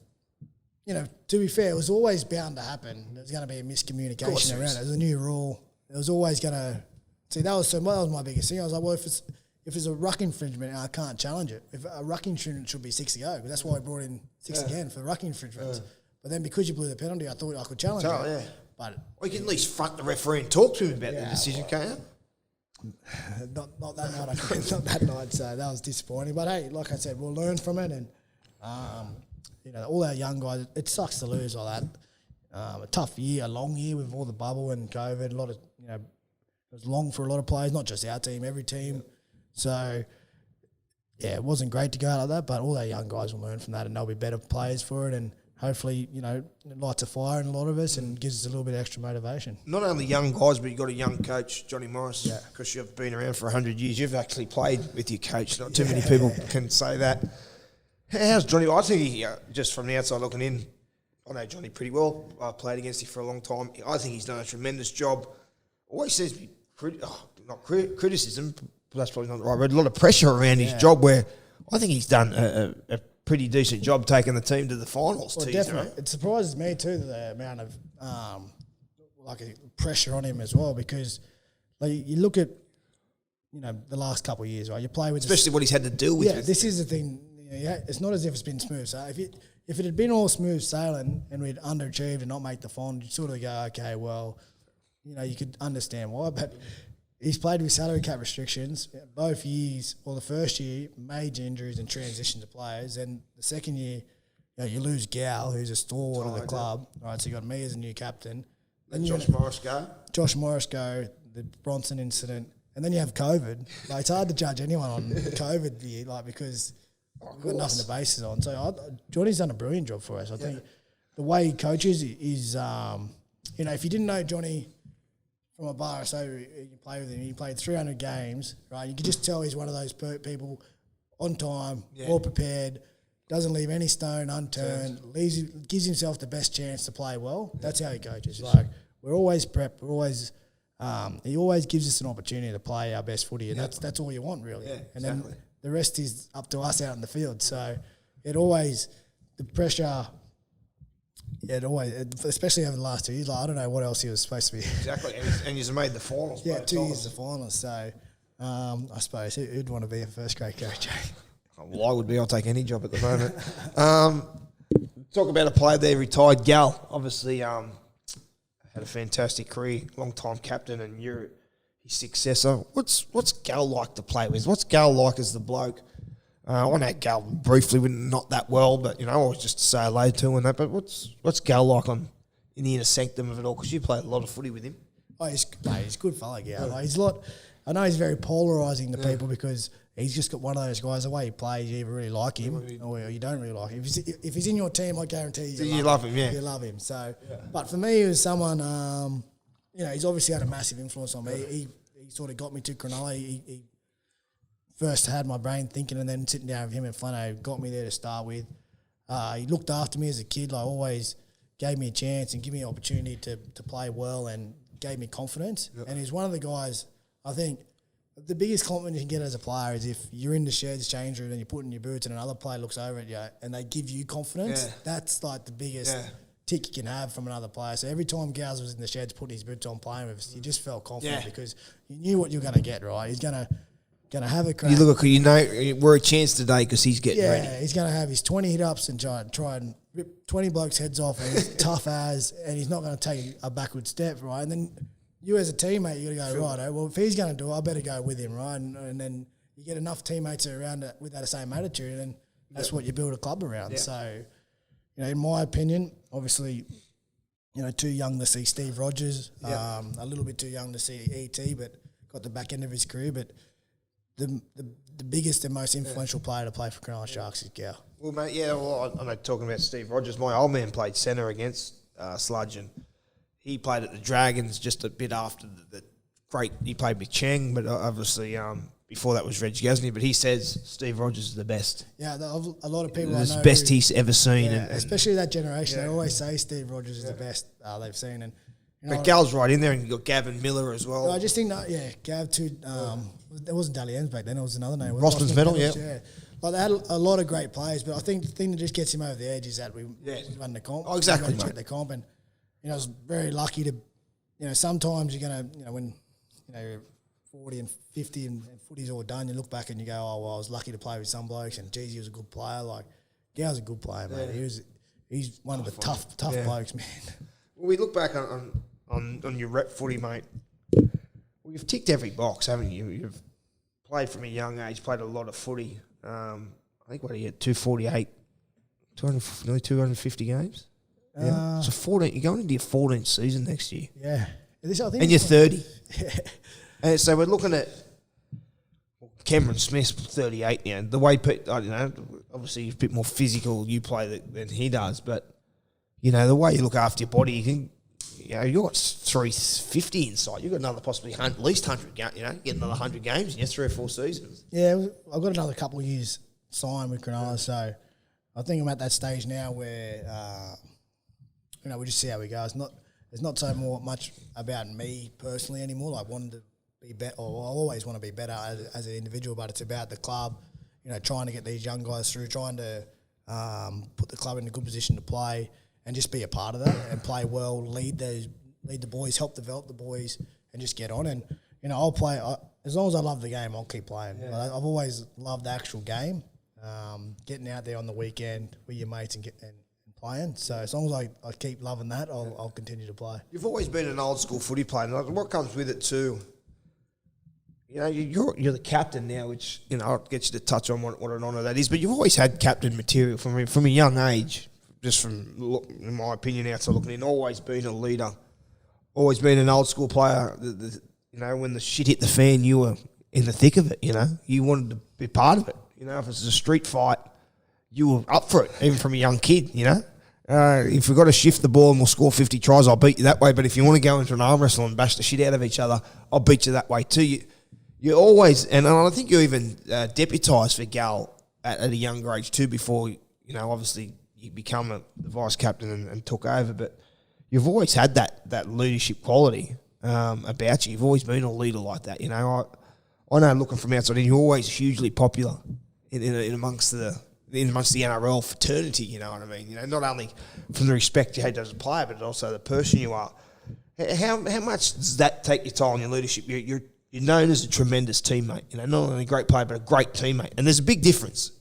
to be fair, it was always bound to happen. There's going to be a miscommunication around it. There's a new rule. It was always going to... See, that was my biggest thing. I was like, well, if it's a ruck infringement, I can't challenge it. If a ruck infringement should be 6 ago, because that's why I brought in 6 again for ruck infringements. But then because you blew the penalty, I thought I could challenge it. Yeah. But you can at least front the referee and talk to him about the decision, can't you? Not that night. Not that night. So that was disappointing. But hey, like I said, we'll learn from it, and all our young guys. It sucks to lose like that. A tough year, a long year with all the bubble and COVID. A lot of it was long for a lot of players, not just our team, every team. So it wasn't great to go out like that. But all our young guys will learn from that, and they'll be better players for it. And hopefully, it lights a fire in a lot of us and gives us a little bit of extra motivation. Not only young guys, but you've got a young coach, Johnny Morris, because you've been around for 100 years. You've actually played with your coach. Not too many people can say that. How's Johnny? I think he, just from the outside looking in, I know Johnny pretty well. I've played against him for a long time. I think he's done a tremendous job. Always says to be criticism, but that's probably not the right word. A lot of pressure around his job, where I think he's done a pretty decent job taking the team to the finals. Well, definitely. It surprises me too, the amount of pressure on him as well, because you look at the last couple of years, right? You play with especially what he's had to deal with. Yeah, this is the thing. It's not as if it's been smooth. So if it had been all smooth sailing and we'd underachieved and not make the final, you'd sort of go, okay, well, you could understand why. But he's played with salary cap restrictions both years. Well, the first year, major injuries and transition to players, and the second year, you lose Gal, who's a stalwart of the club. Right, so you got me as a new captain. Then Josh Morris go. The Bronson incident, and then you have COVID. Like, it's hard to judge anyone on COVID year, because we've got nothing to base it on. So Johnny's done a brilliant job for us. I think the way he coaches is, if you didn't know Johnny from a bar, so you play with him, he played 300 games, right? You could just tell he's one of those people on time, well prepared, doesn't leave any stone unturned, gives himself the best chance to play well. That's how he coaches. Like, we're always prepped. We're always he always gives us an opportunity to play our best footy, and that's all you want, really. Yeah, and then the rest is up to us out in the field. So the pressure. Yeah, especially over the last 2 years. Like, I don't know what else he was supposed to be. Exactly, and he's made the finals. Yeah, 2 years of finals. So I suppose who'd want to be a first grade coach? Well, I would be. I'll take any job at the moment. Talk about a player there, retired. Gal, obviously had a fantastic career, long-time captain, and you're his successor. What's Gal like to play with? What's Gal like as the bloke? I know Gal briefly, not that well, but, I was just to say hello to and that. But what's Gal like in the inner sanctum of it all? Because you played a lot of footy with him. Oh, he's a good fella, Gal. Like, I know he's very polarising to people because he's just got one of those guys. The way he plays, you either really like him or you don't really like him. If he's in your team, I guarantee you love him. Yeah, you love him. So, but for me, he was someone. He's obviously had a massive influence on me. He sort of got me to Cronulla. He first had my brain thinking, and then sitting down with him in Flano got me there to start with. He looked after me as a kid. Like, always gave me a chance and gave me an opportunity to play well and gave me confidence. Yep. And he's one of the guys, I think, the biggest compliment you can get as a player is if you're in the sheds change room and you're putting your boots and another player looks over at you and they give you confidence. Yeah. That's like the biggest tick you can have from another player. So every time Gals was in the sheds putting his boots on playing with us, you just felt confident because you knew what you were going to get, right? He's going to have a crack. You look, we're a chance today because he's getting ready. Yeah, he's going to have his 20 hit-ups and try and rip 20 blokes' heads off, and he's tough as, and he's not going to take a backward step, right? And then you as a teammate, you got to go, right, well, if he's going to do it, I better go with him, right? And then you get enough teammates around it with that same attitude, and that's what you build a club around. Yeah. So, in my opinion, obviously, too young to see Steve Rogers, a little bit too young to see E.T., but got the back end of his career, but the biggest and most influential player to play for Cronulla Sharks is Gow. Well, mate, I know talking about Steve Rogers, my old man played centre against Sludge, and he played at the Dragons just a bit after the great. He played with Cheng, but obviously before that was Reg Gasney. But he says Steve Rogers is the best. Yeah, a lot of people I know. The best he's ever seen. Yeah, especially that generation. They always say Steve Rogers is the best they've seen. And but Gal's right in there, and you got Gavin Miller as well. I just think that, Gav too. There wasn't Dalien's back then; it was another name. Rossman's Medal, yeah. Like, they had a lot of great players, but I think the thing that just gets him over the edge is that we won the comp. Oh, exactly, mate. The comp, and I was very lucky to. Sometimes you're gonna, when you're 40 and 50 and footy's all done, you look back and you go, oh well, I was lucky to play with some blokes, and geez, he was a good player. Like, Gal's a good player, mate. He's one of the tough blokes, man. Well, we look back on your rep footy, mate. Well, you've ticked every box, haven't you? You've played from a young age, played a lot of footy. I think, what are you at, 248, nearly 250 games? Yeah. So 14, you're going into your 14th season next year. Yeah. And you're 30. Yeah. And so we're looking at Cameron Smith's 38 now. The way, I don't know, obviously you're a bit more physical, you play than he does, but, the way you look after your body, you can, you've got 350 inside. You've got another possibly at least 100 games, get another 100 games in your 3 or 4 seasons. Yeah, I've got another couple of years signed with Cronulla, so I think I'm at that stage now where, we just see how we go. It's not so much about me personally anymore. Like, wanting to be better, or I always want to be better as an individual, but it's about the club, trying to get these young guys through, trying to put the club in a good position to play and just be a part of that and play well, lead the boys, help develop the boys, and just get on. And, I'll play, as long as I love the game, I'll keep playing. Yeah. I've always loved the actual game, getting out there on the weekend with your mates and playing. So as long as I keep loving that, I'll continue to play. You've always been an old school footy player. What comes with it too, you know, you're the captain now, which, you know, I'll get you to touch on what an honour that is. But you've always had captain material from a young age, just from, in my opinion, outside looking in, always been a leader, always been an old school player. You know, when the shit hit the fan, you were in the thick of it, you know. You wanted to be part of it. You know, if it's a street fight, you were up for it, even from a young kid, you know. If we've got to shift the ball and we'll score 50 tries, I'll beat you that way. But if you want to go into an arm wrestle and bash the shit out of each other, I'll beat you that way too. You always, and I think you even deputised for Gal at a younger age too before, you know, obviously you become the vice captain and took over. But you've always had that leadership quality about you. You've always been a leader like that, you know. I know looking from outside, you're always hugely popular in amongst the NRL fraternity, you know what I mean? You know, not only from the respect you had as a player, but also the person you are. How much does that take your toll on your leadership? You're known as a tremendous teammate, you know, not only a great player, but a great teammate. And there's a big difference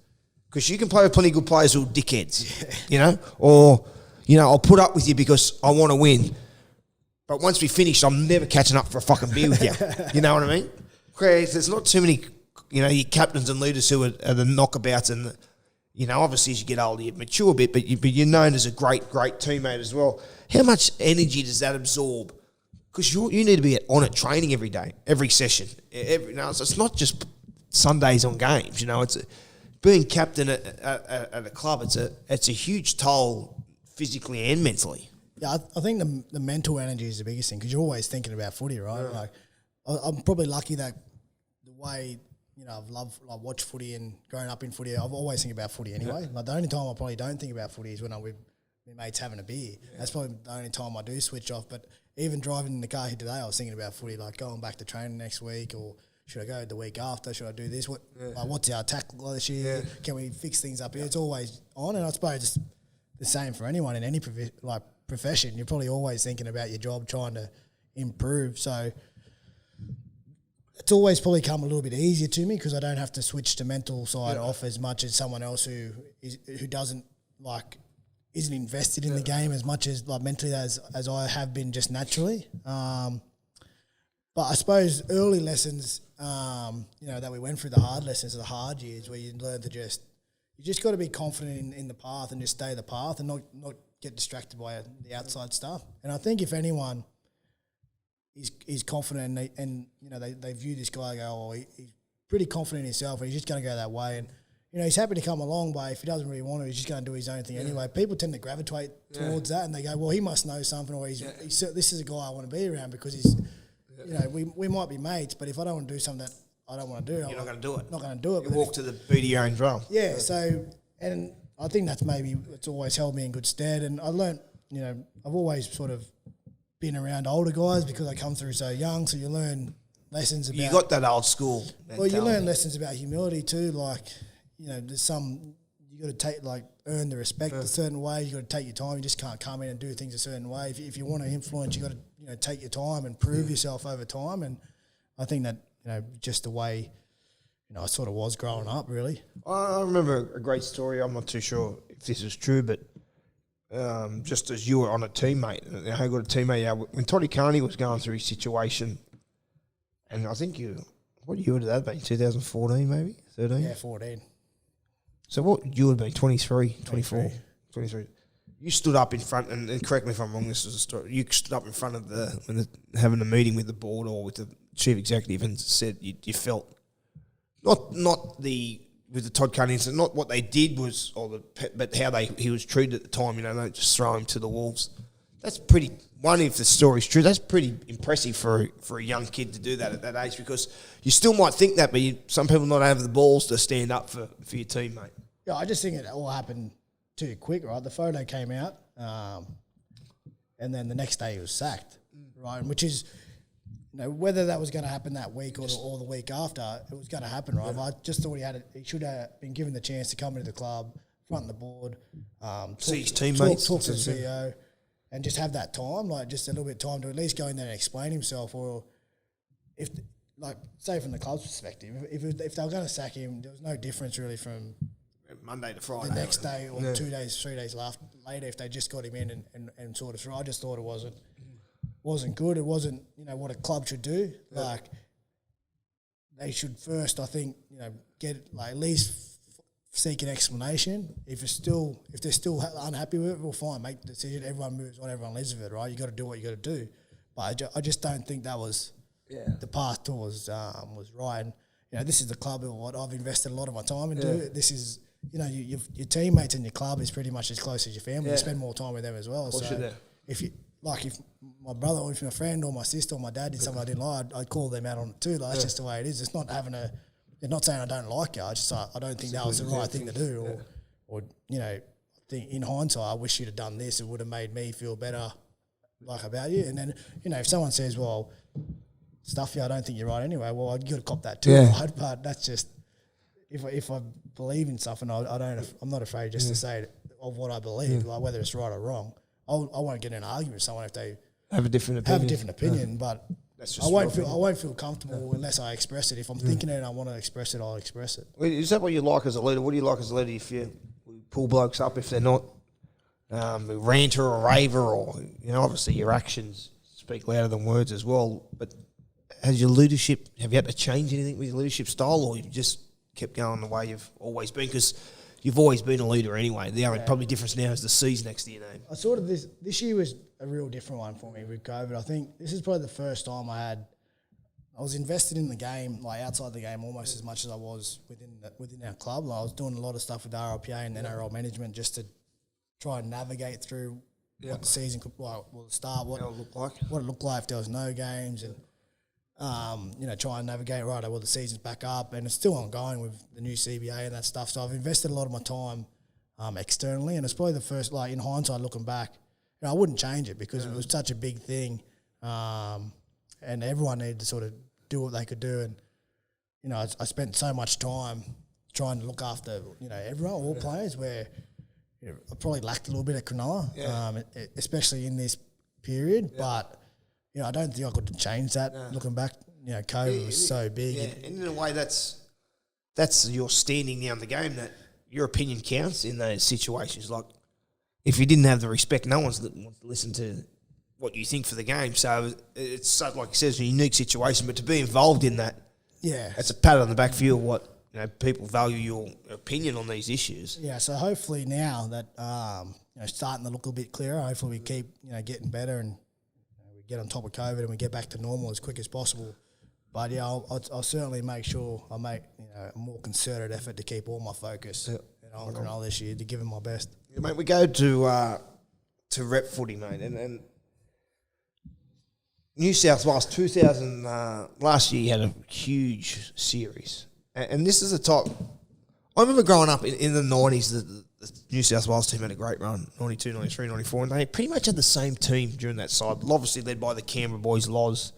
because you can play with plenty of good players who are dickheads, you know, or, you know, I'll put up with you because I want to win. But once we finish, I'm never catching up for a fucking beer with you. You know what I mean? There's not too many, you know, your captains and leaders who are the knockabouts and, you know, obviously as you get older, you mature a bit, but you're known as a great teammate as well. How much energy does that absorb? Because you need to be on it training every day, every session. You know, so it's not just Sundays on games, you know. It's being captain at a club, it's a huge toll physically and mentally. Yeah, I think the mental energy is the biggest thing because you're always thinking about footy, right? Yeah. Like, I'm probably lucky that the way, you know, I've watched footy and growing up in footy, I've always think about footy anyway. Yeah. Like the only time I probably don't think about footy is when I'm with my mates having a beer. Yeah. That's probably the only time I do switch off. But even driving in the car here today, I was thinking about footy, like going back to training next week, or should I go the week after? Should I do this? What's our tackle this year? Yeah. Can we fix things up here? It's always on, and I suppose it's the same for anyone in any profession. You're probably always thinking about your job, trying to improve. So it's always probably come a little bit easier to me because I don't have to switch the mental side off as much as someone else who doesn't isn't invested in the game as much as mentally as I have been just naturally. But I suppose early lessons, you know, that we went through the hard lessons of the hard years where you learn to you just got to be confident in the path and just stay the path and not get distracted by the outside stuff. And I think if anyone is confident and you know, they view this guy and go, he's pretty confident in himself and he's just going to go that way. And, you know, he's happy to come along, but if he doesn't really want to, he's just going to do his own thing anyway. People tend to gravitate towards that and they go, well, he must know something, or he's this is a guy I want to be around because he's, you know, we might be mates, but if I don't want to do something that I don't want to do, you're not going to do it. Not going to do it. You walk to the beat of your own drum. Yeah, so, and I think that's it's always held me in good stead. And I learnt, you know, I've always sort of been around older guys because I come through so young, so you learn lessons about... You got that old school mentality. Well, you learn lessons about humility too, like, you know, there's you got to take, earn the respect a certain way, you got to take your time, you just can't come in and do things a certain way. If you want to influence, you got to, you know, take your time and prove yourself over time, and I think that, you know, just the way, you know, I sort of was growing up, really. I remember a great story, I'm not too sure if this is true, but just as you were on a teammate, how good a teammate, when Toddy Carney was going through his situation, and I think what year would that have been, 2014 maybe, 13? Yeah, 14. So what you would have been, 23, 24, 23. You stood up in front, and correct me if I'm wrong, this is a story, you stood up in front of having a meeting with the board or with the chief executive and said you felt, not with the Todd Carney incident, not what they did was, but how he was treated at the time, you know, don't just throw him to the wolves. That's pretty, if the story's true, that's pretty impressive for a young kid to do that at that age, because you still might think that, but some people not have the balls to stand up for your teammate. Yeah, I just think it all happened too quick, right? The photo came out, and then the next day he was sacked, right? Which is, you know, whether that was going to happen that week or the week after, it was going to happen, right? Yeah. I just thought he should have been given the chance to come into the club, front the board, see his teammates, talk to the CEO, and just have that time, just a little bit of time to at least go in there and explain himself. Or if, say from the club's perspective, if they were going to sack him, there was no difference really from Monday to Friday, the next day or 2 days, 3 days later if they just got him in and sort of through. I just thought it wasn't good. It wasn't, you know, what a club should do. Yeah. they should first, I think, get like at least seek an explanation. If they're still unhappy with it, well, fine, make the decision. Everyone moves on, everyone lives with it, right? You got to do what you got to do. But I just don't think that was the path towards was right. And, this is the club what I've invested a lot of my time into. This is your teammates and your club is pretty much as close as your family. You spend more time with them as well. So if my brother or if my friend or my sister or my dad did something I didn't like, I'd call them out on it too. Like, that's just the way it is. It's not they're not saying I don't like you. I don't think that was the right thing to do. Or I think in hindsight, I wish you'd have done this. It would have made me feel better, about you. And then, if someone says, well, stuff I don't think you're right anyway, well, I'd got to cop that too, right? But that's just, if I believe in something, I'm not afraid just to say it of what I believe, like whether it's right or wrong. I won't get in an argument with someone if they have a different opinion. But I won't feel comfortable unless I express it. If I'm thinking it and I want to express it, I'll express it. Is that what you like as a leader? What do you like as a leader if you pull blokes up if they're not a ranter or a raver, or obviously your actions speak louder than words as well. But have you had to change anything with your leadership style, or you've just kept going the way you've always been? Because you've always been a leader anyway. The only probably difference now is the C's next to your name. This year was a real different one for me with COVID. I think this is probably the first time I was invested in the game, like outside the game, almost as much as I was within our club. Like I was doing a lot of stuff with RLPA and NRL management just to try and navigate through what the season could start, what it looked like if there was no games, and try and navigate the season's back up, and it's still ongoing with the new CBA and that stuff. So I've invested a lot of my time externally, and it's probably the first, like in hindsight, looking back, I wouldn't change it because it was such a big thing, and everyone needed to sort of do what they could do, and I spent so much time trying to look after everyone, all players, where I probably lacked a little bit of Cronulla, especially in this period, but I don't think I could change that. Looking back, COVID was so big. Yeah. And in a way, that's your standing now in the game, that your opinion counts in those situations. Like, if you didn't have the respect, no one's wants to listen to what you think for the game. So it's like you said, it's a unique situation. But to be involved in that, it's a pat on the back for you. What people value your opinion on these issues. Yeah. So hopefully now that starting to look a bit clearer, hopefully we keep getting better and we get on top of COVID and we get back to normal as quick as possible. But I'll certainly make sure I make a more concerted effort to keep all my focus on Cronulla this year, to give them my best. Yeah, mate, we go to rep footy, mate, and New South Wales 2000 last year you had a huge series, and this is a type. I remember growing up in the 90s, the New South Wales team had a great run, 92, 93, 94, and they pretty much had the same team during that side, obviously led by the Canberra boys, Loz,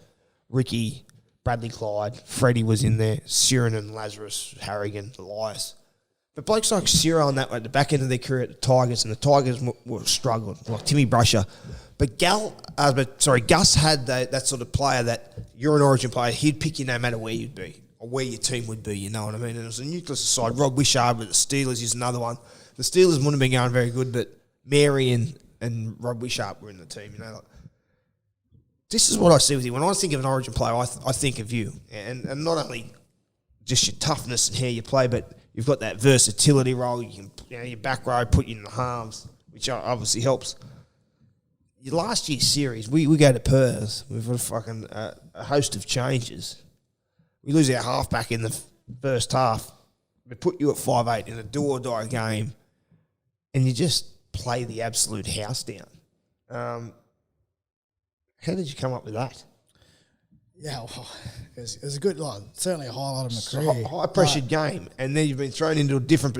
Ricky, Bradley Clyde, Freddie was in there, Siren and Lazarus, Harrigan, Elias. But blokes like Ciro and that at the back end of their career at the Tigers, and the Tigers were struggling, like Timmy Brusher. But Gus had that sort of player that you're an Origin player, he'd pick you no matter where you'd be or where your team would be, you know what I mean? And it was a nucleus side. Rob Wishart with the Steelers is another one. The Steelers wouldn't have been going very good, but Mary and Rob Wishart were in the team, This is what I see with you. When I think of an Origin player, I think of you. And not only just your toughness and how you play, but you've got that versatility role. You can, your back row, put you in the halves, which obviously helps. Your last year's series, we go to Perth. We've got a host of changes. We lose our halfback in the first half. We put you at 5'8" in a do-or-die game, and you just play the absolute house down. How did you come up with that? Yeah, well, it was a good, certainly a highlight of my career. High-pressured game, and then you've been thrown into a different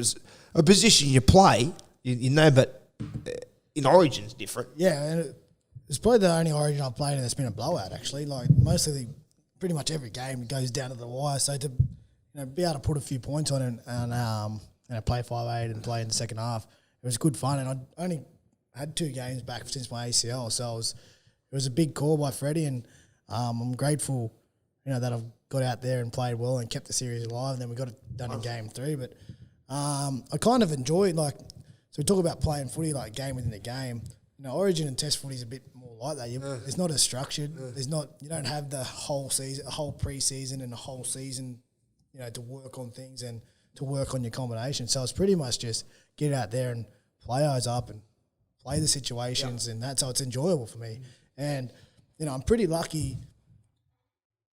position you play, but in Origin's different. Yeah, and it's probably the only Origin I've played and it's been a blowout, actually. Like, pretty much every game goes down to the wire, so to be able to put a few points on it and play 5'8" and play in the second half, it was good fun, and I only had 2 games back since my ACL, so it was a big call by Freddie, and I'm grateful, that I've got out there and played well and kept the series alive. And then we got it done in game 3. But I kind of enjoyed, so we talk about playing footy like game within the game. Origin and Test footy is a bit more like that. It's not as structured. You don't have the whole season, a whole pre-season and a whole season to work on things and to work on your combination. So it's pretty much just get out there and play eyes up and play the situations, and that's how it's enjoyable for me. And, I'm pretty lucky,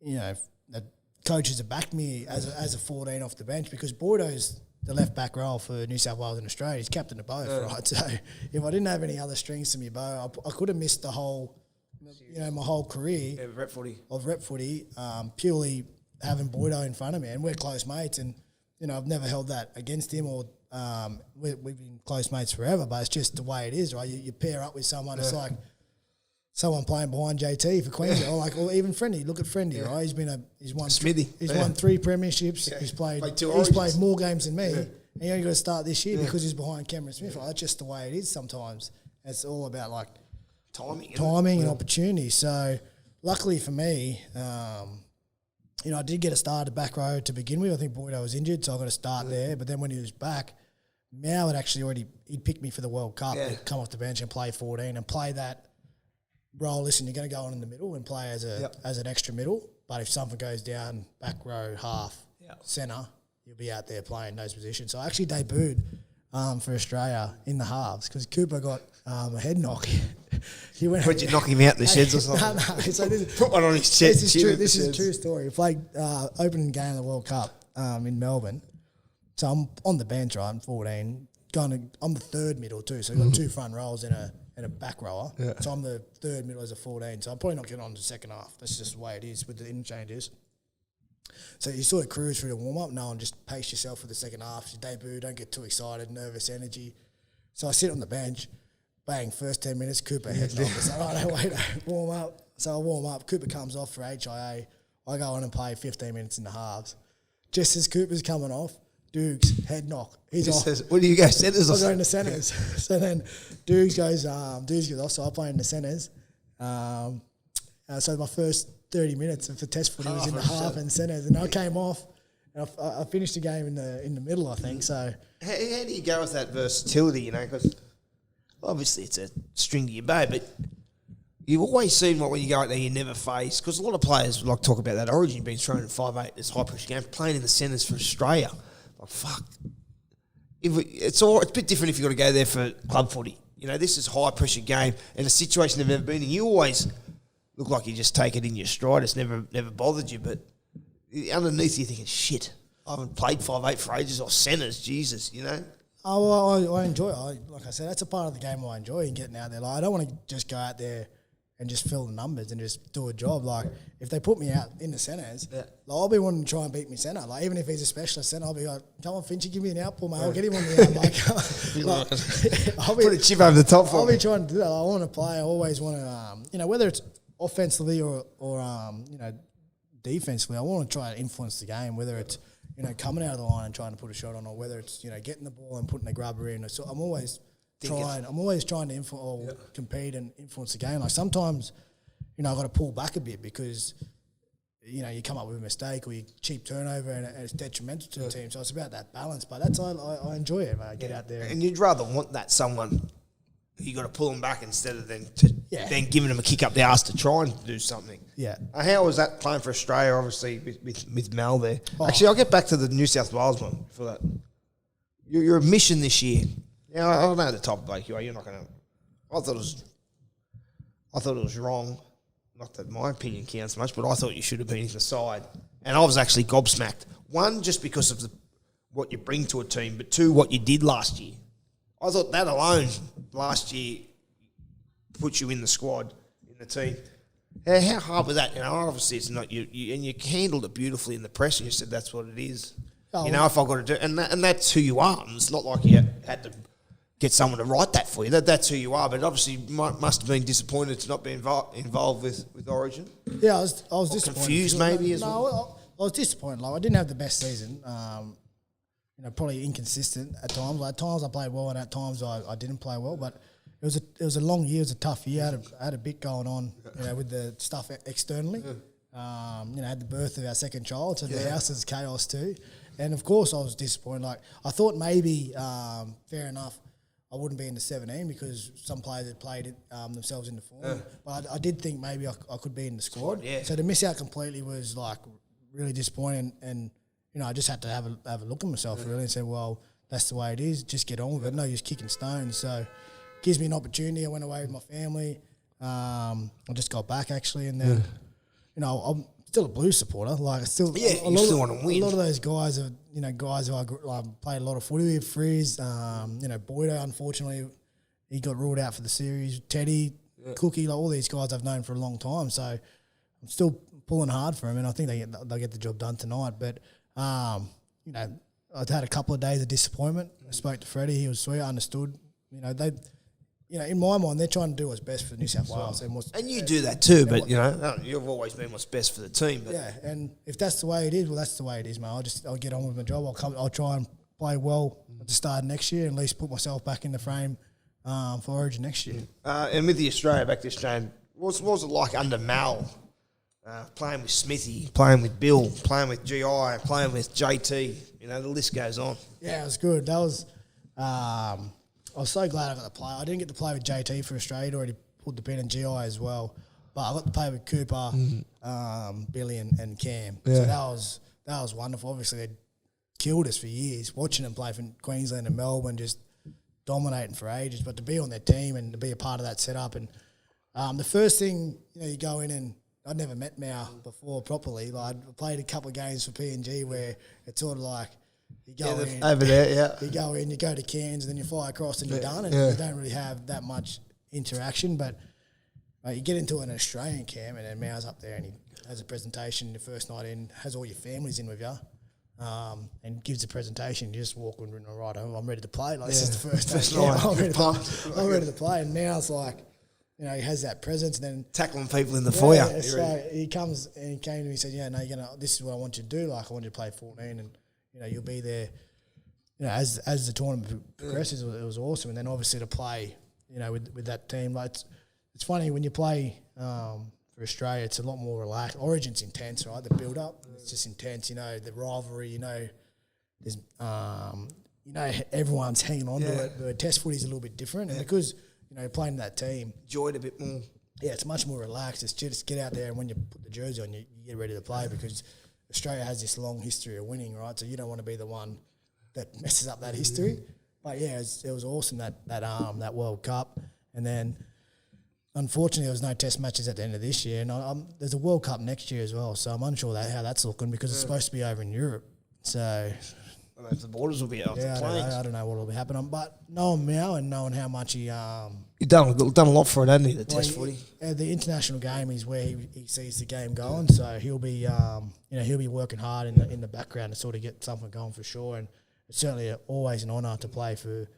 that coaches have backed me as a 14 off the bench, because Boydo's the left back role for New South Wales and Australia. He's captain of both, right? So if I didn't have any other strings to my bow, I could have missed the whole, my whole career of rep footy, purely having Boydo in front of me. And we're close mates, and, I've never held that against him, or we've been close mates forever, but it's just the way it is, right? You pair up with someone, it's like someone playing behind JT for Queensland, or even Friendy. Look at Friendy, right? He's won Smithy. He's won 3 premierships. Yeah. He's played more games than me. Yeah. And he only got to start this year because he's behind Cameron Smith. Like, that's just the way it is sometimes. It's all about like timing and opportunity. So luckily for me, I did get a start at back row to begin with. I think Boydo was injured, so I got a start there. But then when he was back, Mao had actually he'd picked me for the World Cup. Yeah. He'd come off the bench and play 14 and play that role. Listen, you're going to go on in the middle and play as an extra middle, but if something goes down back row, half, centre, you'll be out there playing those positions. So I actually debuted for Australia in the halves because Cooper got a head knock. Would you knock him out the sheds or something? No. So put one on his chest. This is true. This is a true story. We played opening game of the World Cup in Melbourne. So I'm on the bench, right? I'm 14. I'm the third middle too. So we've got 2 front rows and a back rower. Yeah. So I'm the third middle as a 14. So I'm probably not getting on to the second half. That's just the way it is with the interchanges. So you sort of cruise through the warm-up. No, and just pace yourself for the second half. Your debut, don't get too excited, nervous energy. So I sit on the bench, bang, first 10 minutes, Cooper heads off. It's like, oh, no, wait, warm up. So I warm up. Cooper comes off for HIA. I go on and play 15 minutes in the halves. Just as Cooper's coming off, Dukes, head knock. He's off. Says, what do you go, centres? I go in the centres. So then Dukes goes off, so I play in the centres. So my first 30 minutes for test footy was in the half and centres, and I came off, and I finished the game in the middle, I think. So how do you go with that versatility? Because obviously it's a string to your bow, but you've always seen when you go out there you never face, because a lot of players like talk about that Origin being thrown in 5'8", this high pressure game, playing in the centres for Australia. Like fuck, it's a bit different if you got to go there for club footy. This is high pressure game and a situation they've never been in. You always look like you just take it in your stride. It's never bothered you, but underneath you're thinking, shit, I haven't played 5'8" for ages, or centres, Jesus, Oh, well, I enjoy it. Like I said, that's a part of the game I enjoy, and getting out there. Like, I don't want to just go out there and just fill the numbers and just do a job. Like, if they put me out in the centres, I'll be wanting to try and beat me centre. Like, even if he's a specialist centre, I'll be like, come on, Finch, give me an outpull, mate. I'll get him on the out. Put a chip over the top for I'll be trying to do that. I want to play. I always want to, whether it's offensively or defensively, I want to try to influence the game, whether it's, coming out of the line and trying to put a shot on, or whether it's, getting the ball and putting a grubber in. So I'm always trying to compete and influence the game. Like sometimes, I've got to pull back a bit because, you come up with a mistake or you cheap turnover and it's detrimental to the team. So it's about that balance. But that's I enjoy it when I get out there. And you'd rather want that someone you got to pull them back instead of then giving them a kick up the arse to try and do something. Yeah. How was that playing for Australia, obviously, with Mel there? Oh. Actually, I'll get back to the New South Wales one for that. Your mission this year. Now, I don't know the type of bloke you are. You're not going to... I thought it was wrong. Not that my opinion counts much, but I thought you should have been in the side. And I was actually gobsmacked. One, just because of what you bring to a team, but 2, what you did last year. I thought that alone last year put you in the squad, in the team. How hard was that? Obviously it's not you, and you handled it beautifully in the press, and you said that's what it is. Oh, if I've got to do, and that's who you are. And it's not like you had to get someone to write that for you. That's who you are. But obviously, you must have been disappointed to not be involved with Origin. Yeah, I was disappointed. Confused maybe as well. No, I was disappointed. Like I didn't have the best season. Probably inconsistent at times. Like, at times I played well, and at times I didn't play well. But it was a long year. It was a tough year. I had a bit going on, with the stuff externally. I had the birth of our second child, so the house is chaos too. And of course, I was disappointed. Like I thought maybe, fair enough, I wouldn't be in the 17 because some players had played it themselves in the form. But I did think maybe I could be in the squad. Yeah. So to miss out completely was like really disappointing. And I just had to have a look at myself really and say, well, that's the way it is. Just get on with it. No use kicking stones. So it gives me an opportunity. I went away with my family. I just got back actually, and then I'm still a Blues supporter. Like I still still want to win. A lot of those guys are guys who I played a lot of footy with. Frizz, Boydo, unfortunately, he got ruled out for the series. Teddy, Cookie, like all these guys I've known for a long time. So I'm still pulling hard for him, and I think they'll get the job done tonight. But I've had a couple of days of disappointment. I spoke to Freddie; he was sweet, understood. In my mind, they're trying to do what's best for New South Wales. And you do that too, but, you've always been what's best for the team. But yeah, and if that's the way it is, well, that's the way it is, mate. I'll get on with my job. I'll try and play well at the start of next year, and at least put myself back in the frame for Origin next year. And with the back to Australia, what was it like under Mal? Playing with Smithy, playing with Bill, playing with GI, playing with JT. The list goes on. Yeah, it was good. That was... I was so glad I got to play. I didn't get to play with JT for Australia. He'd already pulled the pin in GI as well. But I got to play with Cooper, Billy and Cam. Yeah. So that was wonderful. Obviously, they'd killed us for years, watching them play for Queensland and Melbourne, just dominating for ages. But to be on their team and to be a part of that setup. And the first thing, you go in and I'd never met Mao before properly. Like I played a couple of games for PNG where it's sort of like, you go in over there, yeah. You go in, you go to Cairns, and then you fly across, and you're done. And you don't really have that much interaction. But you get into an Australian camp, and then Mao's up there, and he has a presentation the first night in, has all your families in with you, and gives a presentation. You just walk in, right, I'm ready to play. Like this is the first night. I'm ready to play. And Mao's like, he has that presence, and then tackling people in the foyer. Yeah, so he comes and he came to me and said, this is what I want you to do. Like I want you to play 14 and. You'll be there, as the tournament progresses, it was awesome. And then obviously to play, with that team. Like it's funny when you play for Australia, it's a lot more relaxed. Origin's intense, right? The build-up, it's just intense. The rivalry, there's, everyone's hanging on to it. But Test footy is a little bit different. And because, playing in that team. Enjoy it a bit more. Yeah, it's much more relaxed. It's just get out there and when you put the jersey on, you get ready to play because – Australia has this long history of winning, right? So you don't want to be the one that messes up that history. But yeah, it was awesome that World Cup, and then unfortunately there was no Test matches at the end of this year, and there's a World Cup next year as well. So I'm unsure how that's looking because it's supposed to be over in Europe. So I don't know if the borders will be out. Yeah, I don't know what will be happening, but knowing Mao and knowing how much he you've done a lot for it, hasn't he? The Test footy. The international game is where he sees the game going, so he'll be he'll be working hard in the background to sort of get something going for sure. And it's certainly always an honour to play for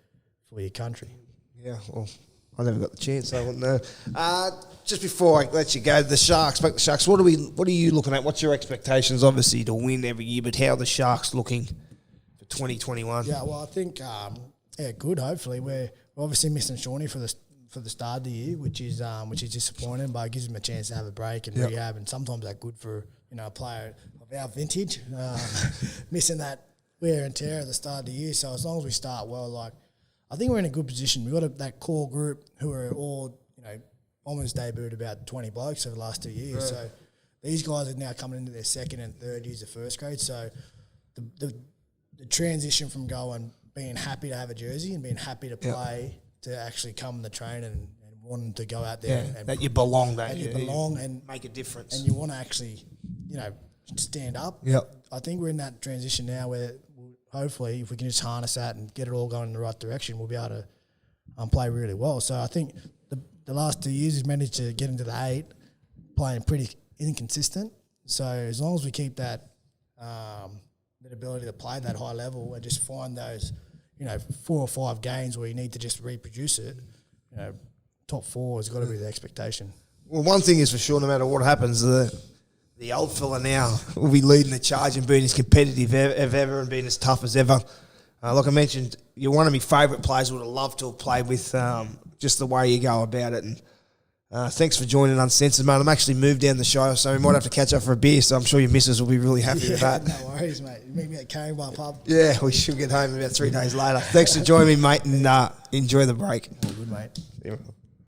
your country. Yeah, well, I never got the chance, so I wouldn't know. Just before I let you go, the Sharks. Back to the Sharks. What are you looking at? What's your expectations? Obviously to win every year, but how are the Sharks looking for 2021? Yeah, well, I think good. Hopefully, we're obviously missing Shawnee for the start of the year, which is disappointing, but it gives him a chance to have a break and rehab, and sometimes that's good for a player of our vintage, missing that wear and tear at the start of the year. So as long as we start well, I think we're in a good position. We've got that core group who are all, Bombers debuted about 20 blokes over the last 2 years. Yeah. So these guys are now coming into their second and third years of first grade. So the transition from being happy to have a jersey and being happy to play to actually come to train and wanting to go out there and that you belong, and make a difference, and you want to actually, stand up. Yep. I think we're in that transition now where hopefully, if we can just harness that and get it all going in the right direction, we'll be able to play really well. So I think the last 2 years we've managed to get into the 8, playing pretty inconsistent. So as long as we keep that ability to play that high level and just find those, 4 or 5 games where you need to just reproduce it, top 4 has got to be the expectation. Well, one thing is for sure, no matter what happens, the old fella now will be leading the charge and being as competitive as ever and being as tough as ever. Like I mentioned, you're one of my favourite players. Would have loved to have played with just the way you go about it. And thanks for joining Uncensored, mate. I'm actually moved down the show, so we might have to catch up for a beer. So I'm sure your missus will be really happy with that. No worries, mate. You meet me at Caringbah pub. Yeah, we should get home about 3 days later. Thanks for joining me, mate, and enjoy the break. All good, mate. Yeah.